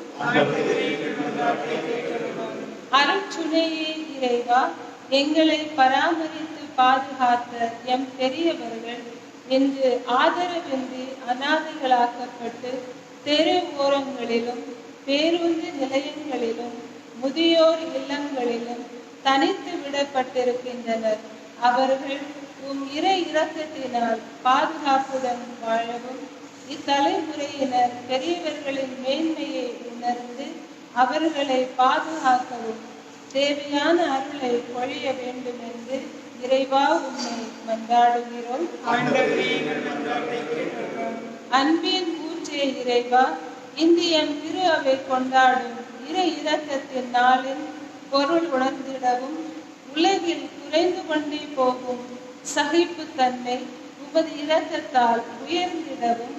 அருட்சுனையே இறைவா, எங்களை பராமரித்து பாதுகாத்த எம் பெரியவர்கள் இன்று ஆதரவின்றி அநாதைகளாக்கப்பட்டு தெரு ஓரங்களிலும் பேருந்து நிலையங்களிலும் முதியோர் இல்லங்களிலும் தனித்து விடப்பட்டிருக்கின்றனர். அவர்கள் உம் இறை இரக்கத்தினால் பாதுகாப்புடன் வாழவும் இத்தலைமுறையினர் பெரியவர்களின் மேன்மையை உணர்ந்து அவர்களை பாதுகாக்கவும் தேவையான அருளை பொழிய வேண்டும் என்று இறைவா உம்மை மன்றாடுகிறோம். அன்பின் ஊற்றே இறைவா, இந்தியன் திரு அவை கொண்டாடும் இறை இரக்கத்தின் நாளின் பொருள் உணர்ந்திடவும் உலகில் குறைந்து கொண்டே போகும் சகிப்புத்தன்மை உமது இரக்கத்தால் உயர்ந்திடவும்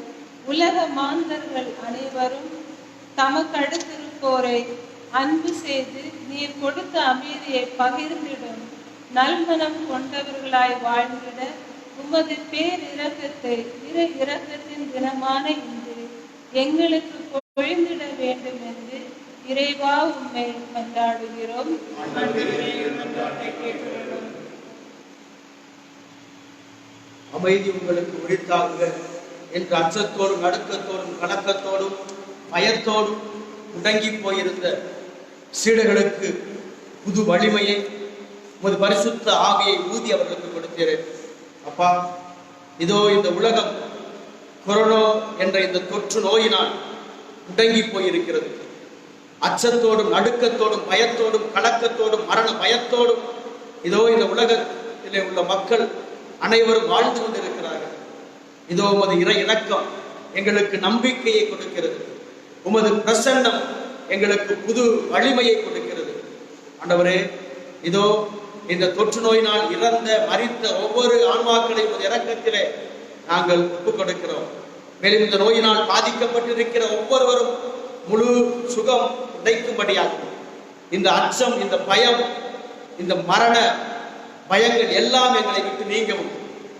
உலக மாந்தர்கள் அனைவரும் தமக்கடுத்திருப்போரை அன்பு செய்து நீர் கொடுத்த அமைதியை பகிர்ந்திடும் நல்மனம் கொண்டவர்களாய் வாழ்ந்திட உமது பேரிரக்கத்தை இறை இரக்கத்தின் தினமான இன்று எங்களுக்கு பொழிந்திட வேண்டும் என்று இறைவா உம்மை மன்றாடுகிறோம். அமைதி உங்களுக்கு உரித்தாக என்று அச்சத்தோடும் நடுக்கத்தோடும் கலக்கத்தோடும் பயத்தோடும் முடங்கி போயிருந்த சீடர்களுக்கு புது வலிமையை உமது பரிசுத்த ஆவியை ஊதி அவர்களுக்கு கொடுத்தீர்கள். அப்பா, இதோ இந்த உலகம் கொரோனா என்ற இந்த தொற்று நோயினால் முடங்கி போயிருக்கிறது. அச்சத்தோடும் நடுக்கத்தோடும் பயத்தோடும் கலக்கத்தோடும் மரண பயத்தோடும் இதோ இந்த உலகத்திலே உள்ள மக்கள் அனைவரும் வாழ்ந்து கொண்டிருக்கிறார்கள். இதோ உமது இறை இரக்கம் எங்களுக்கு நம்பிக்கையை கொடுக்கிறது. உமது பிரசன்னம் எங்களுக்கு புது வலிமையை கொடுக்கிறது. ஆண்டவரே, இதோ இந்த தொற்று நோயினால் இறந்த மரித்த ஒவ்வொரு ஆன்மாக்களையும் உமது இரக்கத்திலே நாங்கள் ஒப்புக் கொடுக்கிறோம். மேலும் இந்த நோயினால் பாதிக்கப்பட்டிருக்கிற ஒவ்வொருவரும் முழு சுகம் கிடைக்கும்படியாகும். இந்த அச்சம், இந்த பயம், இந்த மரண பயங்கள் எல்லாம் எங்களை விட்டு நீங்கவும்,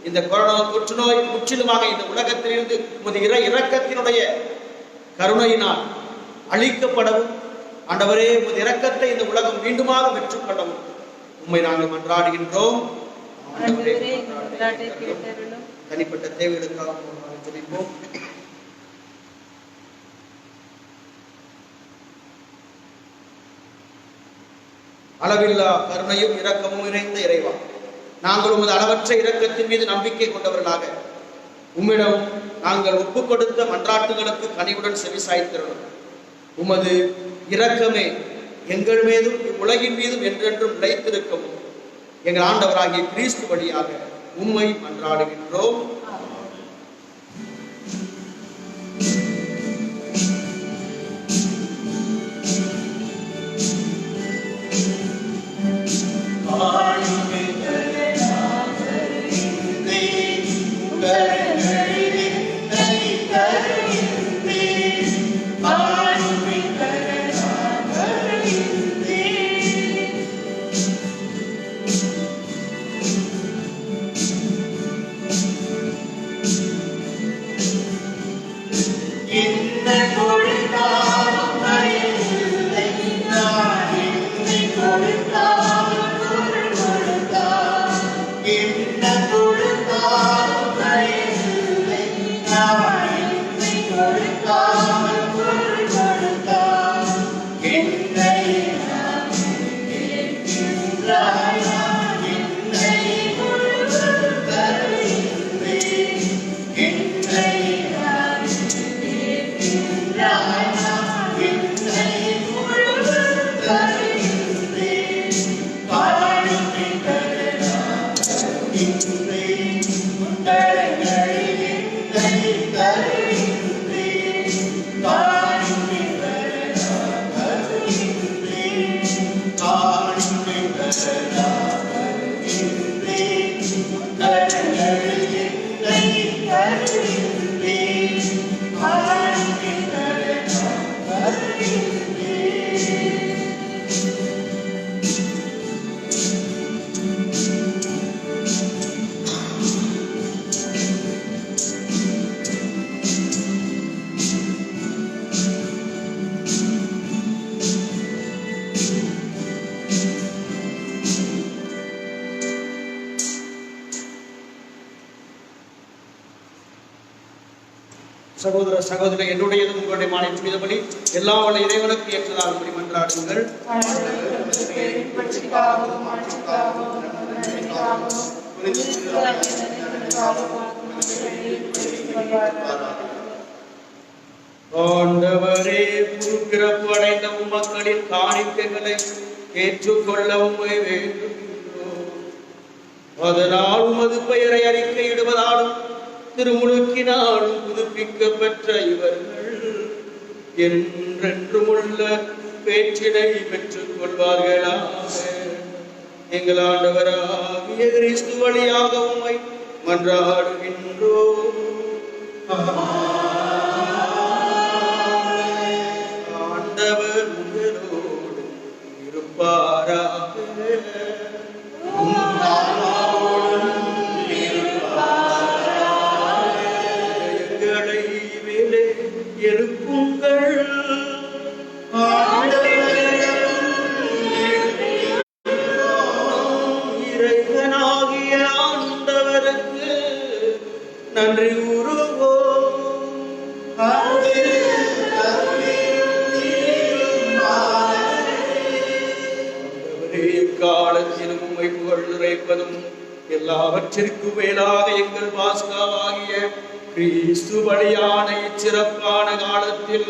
இந்த கொரோனா தொற்று நோய் முற்றிலுமாக இந்த உலகத்திலிருந்து உமது இரக்கத்தினுடைய கருணையினால் அழிக்கப்படவும், ஆண்டவரே உமது இரக்கத்தை இந்த உலகம் மீண்டுமாக பெற்றுக்கொள்ளவும் உம்மை நாங்கள் மன்றாடுகின்றோம். தனிப்பட்ட தேவைகளுக்காக ஜெபிப்போம். அளவில்லா கருணையும் இரக்கமும் நிறைந்த இறைவா, நாங்கள் உமது அளவற்ற இரக்கத்தின் மீது நம்பிக்கை கொண்டவர்களாக உம்மிடம் நாங்கள் ஒப்புக் கொடுத்த மன்றாட்டுகளுக்கு கனிவுடன் செவிசாய்த்திருந்தோம். உமது இரக்கமே எங்கள் மீதும் உலகின் மீதும் என்றென்றும் நிலைத்திருக்கவும் எங்கள் ஆண்டவராகிய கிறிஸ்து வழியாக உம்மை மன்றாடுகின்றோம். சகோதர சகோதரி, என்னுடையதும் உங்களுடைய மாலை புனிதபடி எல்லா வல்ல இறைவனுக்கு ஏற்றதாகும்படி மன்றாடுங்கள். ஆண்டவரே, பிறப்பு அடைந்த மக்களின் காணிக்கைகளை ஏற்றுக்கொள்ளவும் வேண்டுகின்றோம். அதனால் உமது பெயரை அறிக்கையிடுவதாலும் திருமுழுக்கினாலும் புதுப்பிக்கப்பெற்ற இவர்கள் என்றென்றுமுள்ள பேச்சினை பெற்றுக் கொள்வார்களாக. எங்கள் ஆண்டவராகிய கிறிஸ்து வழியாக உம்மை மன்றாடுகின்றோம். ஆண்டவர் உங்களோடு இருப்பாராக. எழுப்புங்கள். இறைவனாகிய ஆண்டவருக்கு நன்றி கூறுவோம். காலத்திலும் உம்மை புகழ் நிறைப்பதும் எல்லாவற்றிற்கும் மேலாக எங்கள் பாஸ்காவாகிய கிறிஸ்து வழியான இச்சிறப்பான காலத்தில்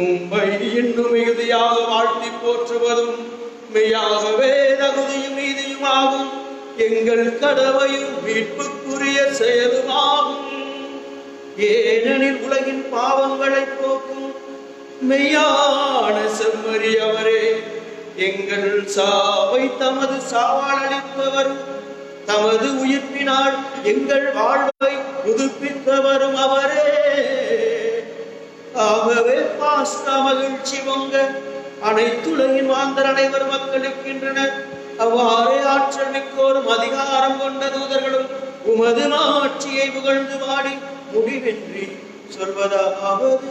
உம்மை இன்னும் மிகுதியாக வாழ்த்தி போற்றுவதும் மெய்யாகவே தகுதியும் நீதியுமாகும் எங்கள் கடமையும் மீட்புக்குரிய செயலுமாகும். ஏனெனில் உலகின் பாவங்களை போக்கும் மெய்யான செம்மறி அவரே. எங்கள் சாவை தமது சாவால் அளிப்பவரும் தமது உயிர்ப்பினால் எங்கள் வாழ்வை புதுப்பித்தவரும் அவரே. ஆகவே பாஸ்கா மகிழ்ச்சி பொங்க அனைத்துலகின் மாந்தர் அனைவர் மக்களுக்கின்றனர். அவ்வாறே ஆற்றல் மிக்கோரும் அதிகாரம் கொண்ட தூதர்களும் உமது ஆட்சியை புகழ்ந்து பாடி முடிவின்றி சொல்வதாவது.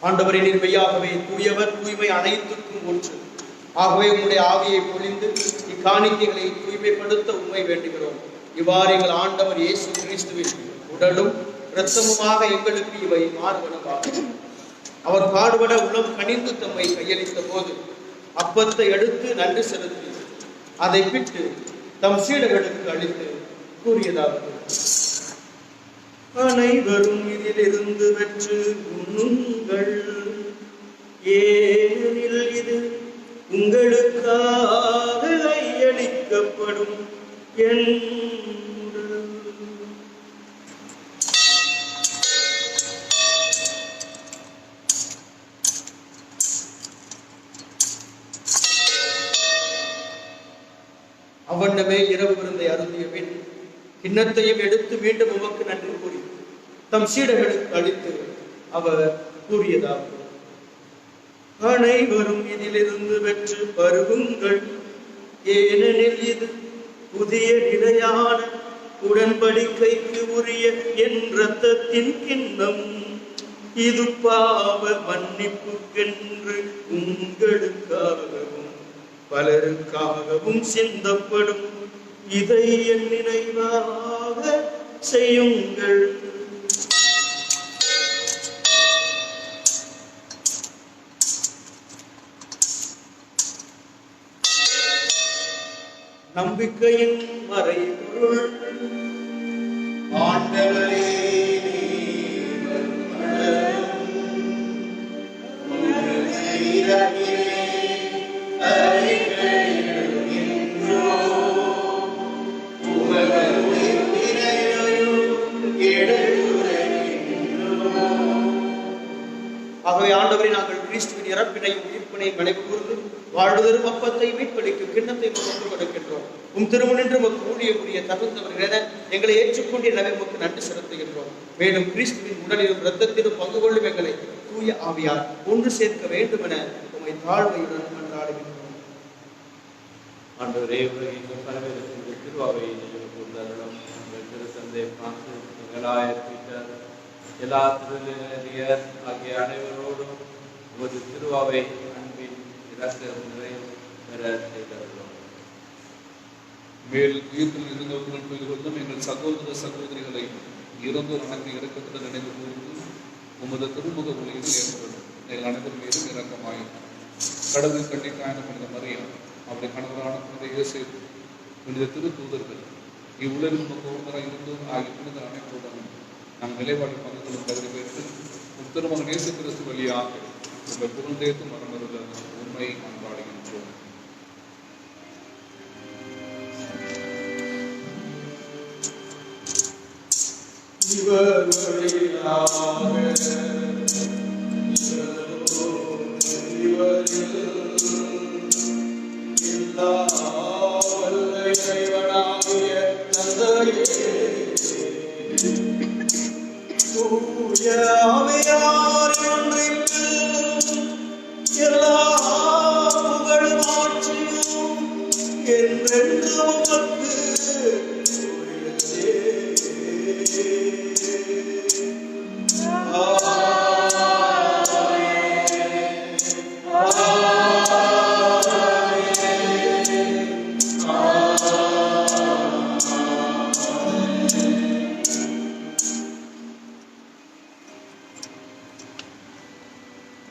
ஆண்டவரே, நீர் மெய்யாகவே தூயவர், தூய்மை அனைத்துக்கும் ஒன்று. ஆகவே உம்முடைய ஆவியை பொழிந்து இக்காணிக்கைகளை தூய்மைப்படுத்த உண்மை வேண்டுகிறோம். இவ்வாறு எங்கள் ஆண்டவர் இயேசு கிறிஸ்துவின் உடலும் இரத்தமுமாக எங்களுக்கு இவை மாறுபனவாகும். அவர் பாடுபட உளம் கனிந்து தம்மை கையளித்த போது அப்பத்தை எடுத்து நன்றி செலுத்தி அதை பிட்டு தம் சீடர்களுக்கு அளித்து கூறியதாவது: அனைவரும் இதிலிருந்து பெற்று உண்ணுங்கள், ஏனெனில் இது உங்களுக்காக கையளிக்கப்படும் என் உடல். அவ்வண்ணமே இரவு விருந்தை அருந்திய பின் கிண்ணத்தையும் எடுத்து மீண்டும் உமக்கு நன்றி கூறி தம் சீடர்களுக்கு அளித்து அவர் கூறியதாவது: அனைவரும் இதிலிருந்து பெற்று பருகுங்கள், ஏனெனில் இது புதிய நிலையான உடன்படிக்கைக்கு உரிய என் இரத்தத்தின் கிண்ணம். இது பாவ மன்னிப்புக்கென்று உங்களுக்காகவும் பலருக்காகவும் சிந்தப்படும். இதை என் நினைவாக செய்யுங்கள். நம்பிக்கையின் மறைபொருள். ஆண்டவரே, ஆகவே ஆண்டவரை நாங்கள் கிறிஸ்துவின் இறப்பினையும் உயிர்ப்பினையும் நினைவு கூர்ந்து வாழ்வதரும் அப்பத்தை மீட்பளிக்கும் கிண்ணத்தை கொண்டு கொடுக்கின்றோம். உம் திருமணின்று உமக்கு ஊழிய தகுந்தவர்கள் என எங்களை ஏற்றுக்கொண்டு எனவே உமக்கு நன்றி செலுத்துகின்றோம். மேலும் கிறிஸ்துவின் உடலிலும் இரத்தத்திலும் பங்கு கொள்ளும் எங்களை தூய ஆவியார் ஒன்று சேர்க்க வேண்டும் என உம்மை தாழ்மையுடன் கொண்டாடுகின்றோம். ஆண்டவரே, உலகின் பரவேற்ற திருவாவை கொண்டாடலாம். திருத்தந்தை பிரான்சிஸ், எங்களாயர் பீட்டர், எல்லா திருநிலையர் ஆகிய அனைவரோடும் ஒரு திருவாவை அன்பின் இறக்க நிறைவு பெற செய்தருளோம். மேல் உயிர்ப்பில் இருந்தவர்கள் மீதும் எங்கள் சகோதர சகோதரிகளை இறந்தோர் அனைத்து இறக்கத்துடன் நினைவு கூர்ந்து உமது திருமுக ஒளியில் ஏற்படும் எங்கள் அனைவர் மீதும் இறக்கமாயும். கடவுள் கண்ணிக்கான புனித மரியம், அவருடைய கணவரான புனித யோசேப்பு, புனித திரு தூதர்கள், இவ்வுலகில் நமக்கு ஒருவராக இருந்தோம் ஆகிய புனித அனைவருடனும் நம் நிலைப்பாடு பங்குகளும் தகுதி பெற்று திருமகன் இயேசு கிறிஸ்து வழியாக உங்கள் புகழ்ந்தேத்து மரணருள்ள உண்மை அன்பாடுகின்றோம். இவர் வழியாக எல்லா வல்ல இறைவனாகிய தந்தையே, தூய ஆவியார் ஒன்றிற்கு எல்லா புகழும் ஆட்சியும் என்றென்றும் உமக்கு உரியதே.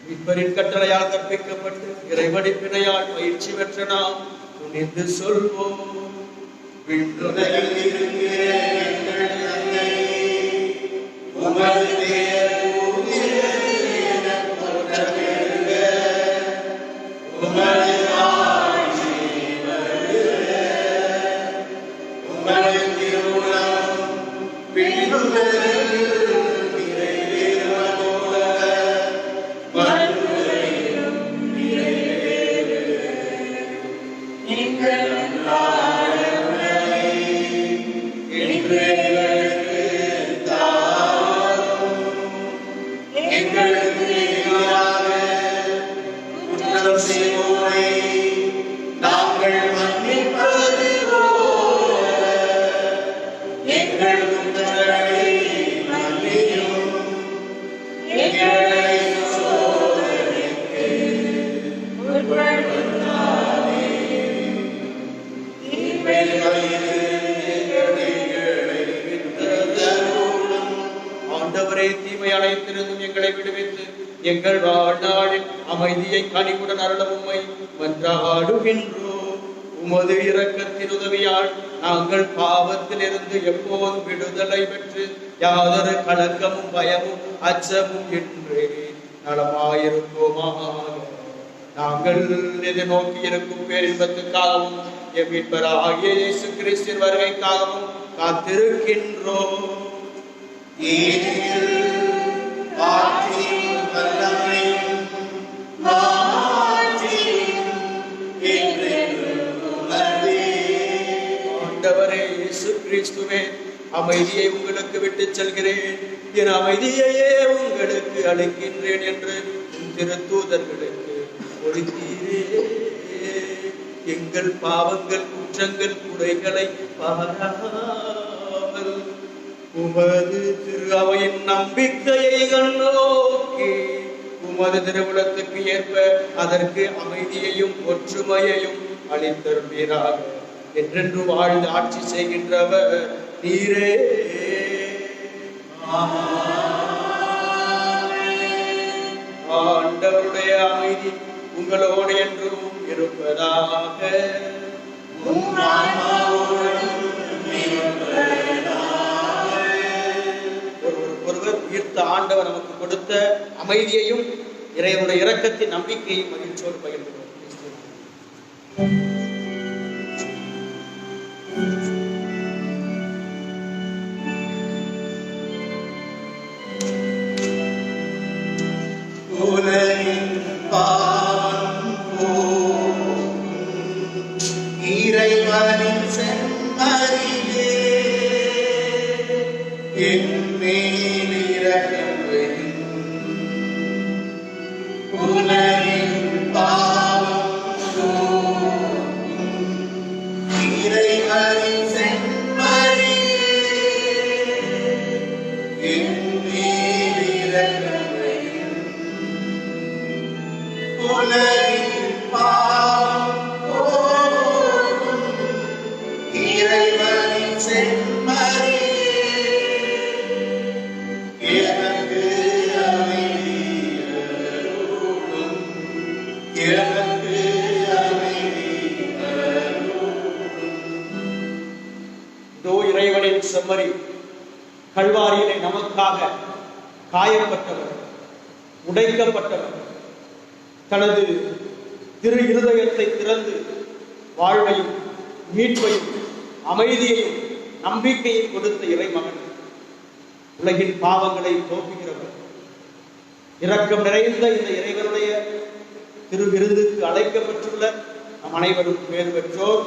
மீட்பரின் கட்டளையால் கற்பிக்கப்பட்டு இறைவடிப்பினையால் பயிற்சி பெற்ற நாம் துணிந்து சொல்வோம். விண்ணுலகில் இருக்கிற எங்கள் தந்தையே, உமது பெயர் தூயது எனப் போற்றப்பெறுக. உமது ஆட்சி வருக. உமது திருவுளம் விண்ணுலகில் நிறைவேறுவது போல மண்ணுலகிலும் நிறைவேறுக. எங்கள் அன்றாட உணவை இன்று எங்களுக்கு தாரும். எங்களுக்கு எதிராக குற்றம் செய்வோரை நாங்கள் மன்னிப்பது போல எங்கள் குற்றங்களை மன்னியும். எங்களை சோதனைக்கு உட்படுத்தாதே. தீமைகளிலிருந்து எங்களை விடுவித்தருளும். ஆண்டவரே, தீமை அனைத்திலிருந்தும் எங்களை விடுவித்து எங்கள் வாழ்நாளில் அமைதியை கனிவுடன் அருள உம்மை மன்றாடுகின்றோம். உமது இரக்கத்தின் உதவியால் நாங்கள் பாவத்திலிருந்து எப்போதும் விடுதலை பெற்று யாதொரு கலக்கமும் பயமும் அச்சமும் இன்றி நலமாயிருப்போமாக. நாங்கள் எதிர்நோக்கி இருக்கும் பேரின்பத்துக்காகவும் எம் மீட்பராகிய இயேசு கிறிஸ்துவின் வருகைக்காகவும் காத்திருக்கின்றோம். ஏனெனில் ஆட்சியும் வல்லமையும் மாட்சியும் என்றென்றும் உமதே. ஆண்டவரே இயேசு கிறிஸ்துவே, அமைதியை உங்களுக்கு விட்டுச் செல்கிறேன், என் அமைதியையே உங்களுக்கு அளிக்கின்றேன் என்று உம் திருத்தூதர்களுக்கு கொடுத்தீரே. எங்கள் பாவங்கள் குற்றங்கள் குறைகளை பாராமல் உமது திரு அவையின் நம்பிக்கையை கண்ணோக்கி உமது திருவுளத்துக்கு ஏற்ப அதற்கு அமைதியையும் ஒற்றுமையையும் அளித்தருளீராக. என்றென்று வாழ்ந்து ஆட்சி செய்கின்றவர் நீரே. ஆண்டவருடைய அமைதி உங்களோடு என்றும் இருப்பதாக. உம் ஆன்மாவோடும் இருப்பதாக. ஒருவர் உயிர்த்த ஆண்டவர் நமக்கு கொடுத்த அமைதியையும் இறைவனுடைய இரக்கத்தின் நம்பிக்கையும் மகிழ்ச்சியோடு பகிர்ந்து உலகின் பாவம் போக்கும் இறைவனின் செம்மறியே, என் மேல் இரக்கம் வையும். உலகின் பாவம் போக்கும் இறைவனின் செம்மறியே, என் மேல் இரக்கம் வையும். உலகின் பாவம் போக்கும் இறைவனின் செம்மறியே, எனக்கு கல்வாரியிலே நமக்காக காயப்பட்டவர், உடைக்கப்பட்டவர், தனது திரு இருதயத்தை திறந்து வாழ்வையும் மீட்பையும் அமைதியையும் நம்பிக்கையை கொடுத்த இறைமகன், உலகின் பாவங்களை போக்குகிறவர், இரக்கம் நிறைந்த இந்த இறைவனுடைய திரு விருந்துக்கு அழைக்கப்பட்டுள்ள நம் அனைவரும் பேர் பெற்றோர்.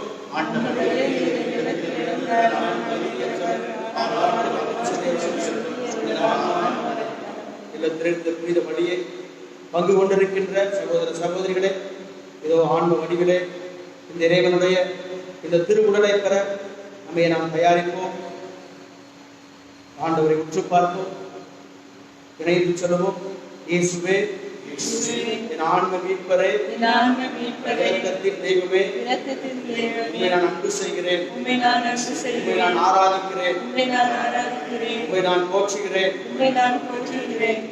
இல்லத்திலிருந்து புனித வழியை பங்கு கொண்டிருக்கின்ற சகோதர சகோதரிகளே, இதோ ஆன்ம வடிவிலே இந்த இறைவனுடைய இந்த திருவுடலை பெற நம்மை நாம் தயாரிப்போம். ஆண்டவரை உற்று பார்ப்போம், இணைந்து சொல்லுவோம். இயேசுவே, என் ஆன்ம மீட்பரே, இரக்கத்தின் தெய்வமே, உம்மை நான் அன்பு செய்கிறேன், உம்மை நான் ஆராதிக்கிறேன், உம்மை நான் போற்றுகிறேன்.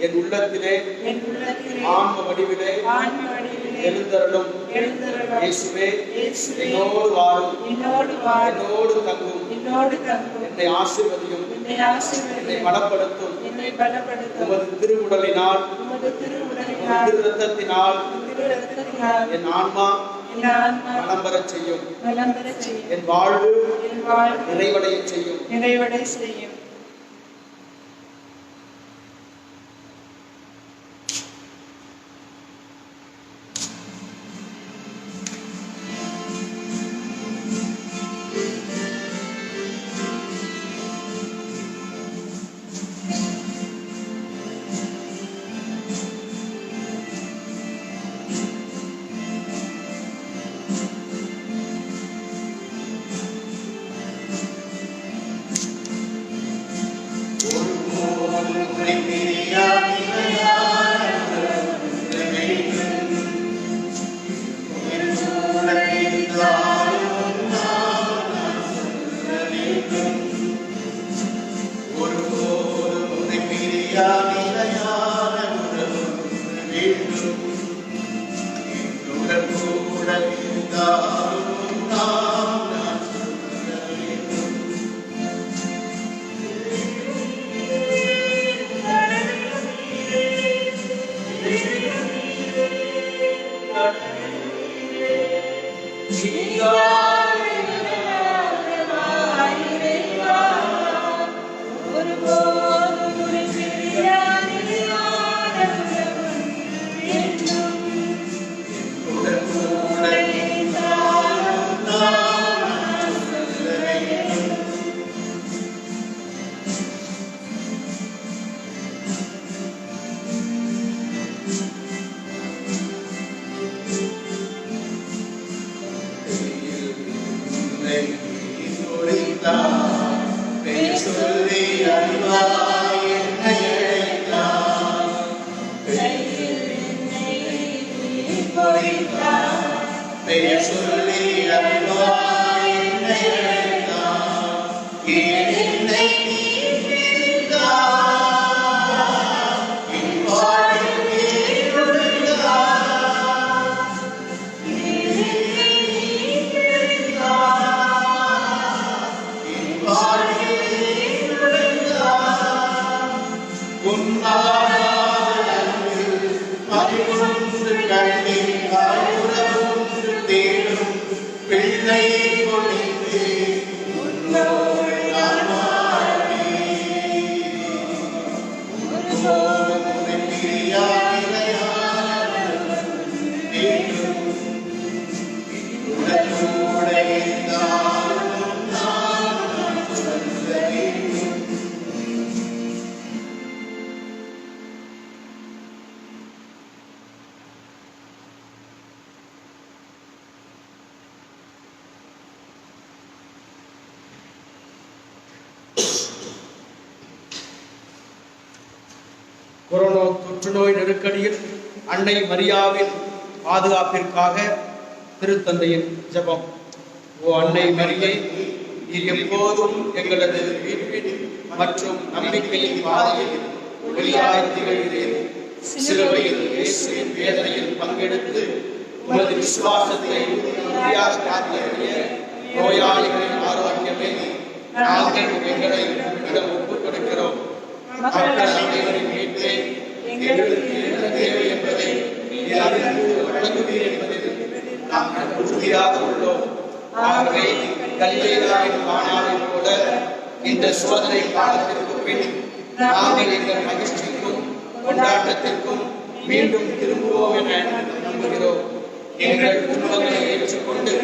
என் உள்ளத்திலே ஆன்ம வடிவிலே எழுந்தருளும் இயேசுவே, என்னோடு வாரும், என்னோடு தங்கும், என்னை ஆசீர்வதியும், என்னை பலப்படுத்தும். உமது திருவுடலினால், திரு இரத்தத்தினால் என் ஆன்மா நலம் பெறச் செய்யும், என் வாழ்வு நிறைவடைய செய்யும். கொரோனா தொற்றுநோய் நெருக்கடியில் அன்னை மரியாவின் பாதுகாப்பிற்காக திருத்தந்தையின் ஜெபம். ஓ அன்னை மரியை, நீர் எப்போதும் எங்களது மீட்பின் மற்றும் நம்பிக்கையின் பாதையில் ஒளியாய் திகழ்கிறீர். சிலுவையில் இயேசுவின் வேதனையில் பங்கெடுத்து உமது விசுவாசத்தை உறுதியாக காத்திருக்கிய நோயாளிகளின் ஆரோக்கியமே, நாங்கள் எங்களை உம்மிடம் ஒப்புக் கொடுக்கிறோம். மக்கள் அனைவரின் மீட்பே, எங்களுக்கு என்ன தேவை என்பதை நீர் அறிந்து வழங்குவீர் என்பதில் நாங்கள் உறுதியாக உள்ளோம். ஆகவே கலிலேயாவின் கானாவைப் போல இந்த சோதனை காலத்திற்கு பின் நாங்கள் எங்கள் மகிழ்ச்சிக்கும் கொண்டாட்டத்திற்கும் மீண்டும் திரும்புவோம் என நம்புகிறோம். எங்கள் துன்பங்களை ஏற்றுக்கொண்டு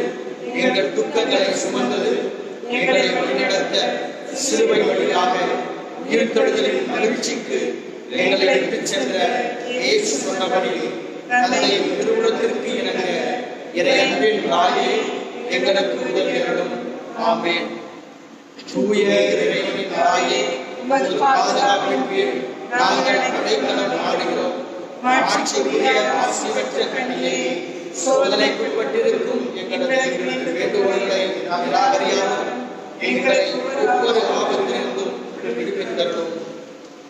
எங்கள் துக்கங்களை சுமந்தது எங்களை வழிநடத்த சிலுவை வழியாக உயிர்த்தெழுதலின் மகிழ்ச்சிக்கு எங்களை விட்டுச் சென்ற இயேசு சொன்னபடி தந்தையின் திருவுளத்திற்கு இணங்க இறை அன்பின் தாயே எங்களுக்கு உதவியருளும். ஆமென். தூய இறைவனின் தாயே, உமது பாதுகாப்பின் கீழ் நாங்கள் அடைக்கலம் ஆடுகிறோம். ஆட்சிக்குரிய ஆசி பெற்ற கன்னியே, சோதனைக்குட்பட்டிருக்கும் எங்களது வேண்டுகோள்களை நிராகரியாமல் எங்களை ஒவ்வொரு ஆபத்திலிருந்தும் விடுவித்தருளும்.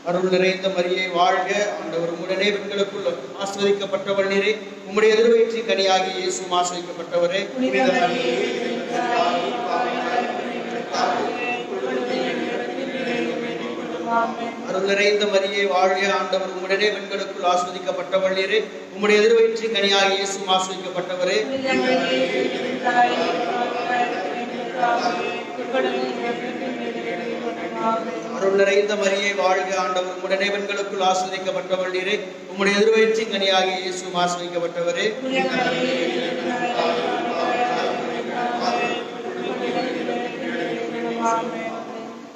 அருள் நிறைந்த மரியே வாழ்க, ஆண்டவர் உடனே பெண்களுக்குள் ஆஸ்வதிக்கப்பட்டவர் நீரே. உம்முடைய எதிர்வயிற்றின் கனியாகி இயேசுவும் ஆஸ்வதிக்கப்பட்டவரே. அருள் நிறைந்த மரியே வாழ்க, ஆண்டவர் உடனே பெண்களுக்குள் ஆஸ்வதிக்கப்பட்டவர் நீரே. உம்முடைய எதிர்வயிற்றின் கனியாகி இயேசுவும் ஆஸ்வதிக்கப்பட்டவரே. அருள் நிறைந்த மரியே வாழ்க, ஆண்டவர் உடனே பெண்களுக்குள் ஆஸ்வதிக்கப்பட்டவள் நீரே. உம்முடைய எதிர்வயிற்றின் கனியாகிய இயேசுவும் ஆஸ்வதிக்கப்பட்டவரே.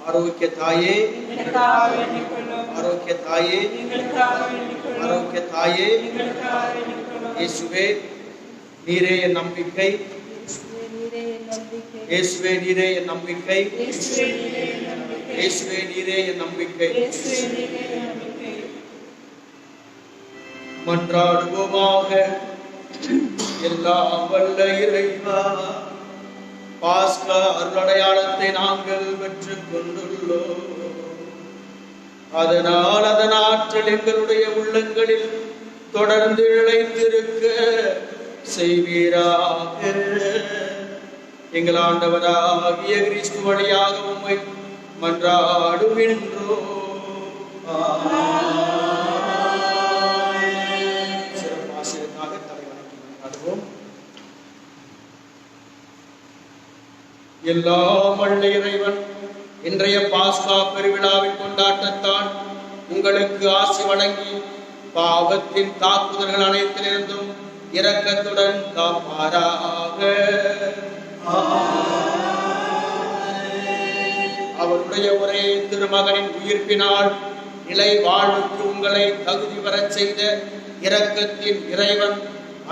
ஆரோக்கிய தாயே, ஆரோக்கிய தாயே, ஆரோக்கிய தாயே, இயேசுவே நீரே என் நம்பிக்கை, இயேசுவே நீரே என் நம்பிக்கை, இயேசுவே நீரே என் நம்பிக்கை. மன்றாடுவோமாக. எல்லாம் வல்ல இறைவா, பாஸ்கா அருளடையாளத்தை நாங்கள் பெற்றுக் கொண்டுள்ளோம். அதனால் அதன் ஆற்றல் எங்களுடைய உள்ளங்களில் தொடர்ந்து இழைத்திருக்க செய்வீராக. எங்கள் ஆண்டவராகிய கிறிஸ்து வழியாக உம்மை மன்றாடுகின்றோம். சிறப்பாசிரியருக்காக தலைவணங்கி மன்றாடுவோம். எல்லாம் வல்ல இறைவன் இன்றைய பாஸ்கா பெருவிழாவின் கொண்டாட்டத்தால் உங்களுக்கு ஆசி வழங்கி பாவத்தின் தாக்குதல்கள் அனைத்திலிருந்தும் இரக்கத்துடன் காப்பாராக. அவருடைய ஒரே திருமகனின் உயிர்ப்பினால் நிலை வாழ்வுக்கு உங்களை தகுதி பெறச் செய்த இரக்கத்தின் இறைவன்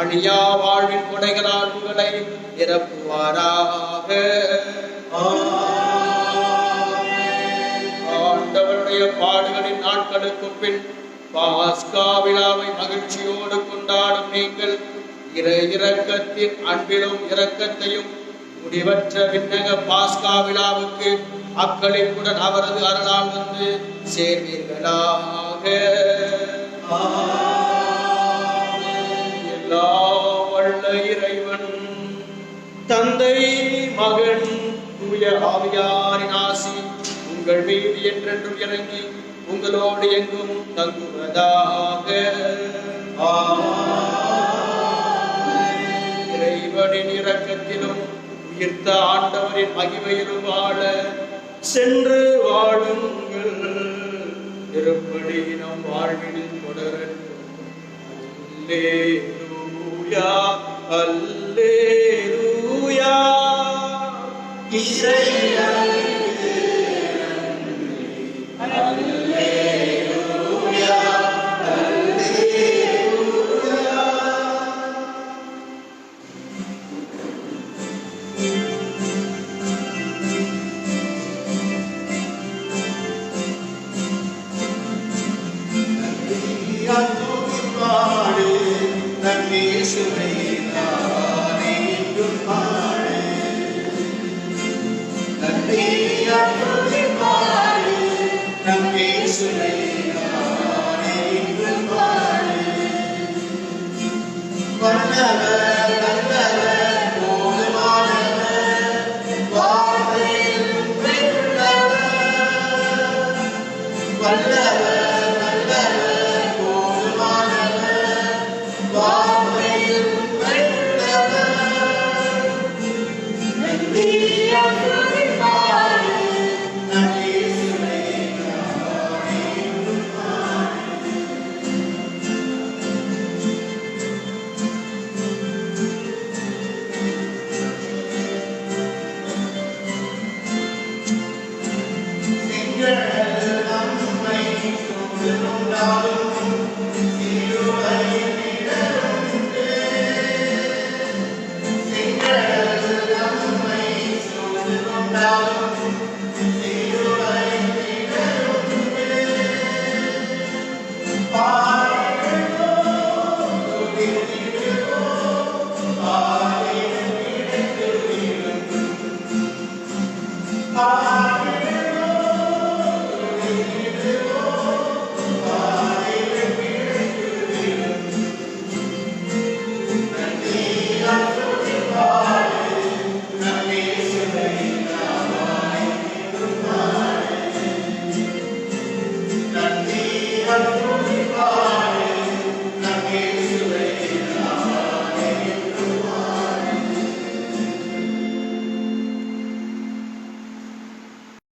அழியா வாழ்வின் கொடைகளால் உங்களை நிரப்புவாராக. ஆண்டவருடைய பாடுகளின் நாட்களுக்கு பின் பாஸ்கா விழாவை மகிழ்ச்சியோடு கொண்டாடும் நீங்கள் இறை இரக்கத்தின் அன்பிலும் இரக்கத்தையும் முடிவற்ற விண்ணக பாஸ்கா விழாவுக்கு அக்களிப்புடன் அவரது அருளால் வந்து சேர்வீர்களாக. எல்லாம் வல்ல இறைவன் தந்தை, மகன், தூய ஆவியாரின் ஆசி உங்கள் மீது என்றென்றும் இறங்கி உங்களோடு எங்கும் தங்குவதாக. இறைவனின் இரக்கத்திலும் உயிர்த்த ஆண்டவரின் மகிமையிலும் வாழ சென்று வாழுங்கள். திருப்படி நம் வாழ்வில் தொடரட்டும். அல்லேலூயா, அல்லேலூயா. வல்லவர் நல்லவர்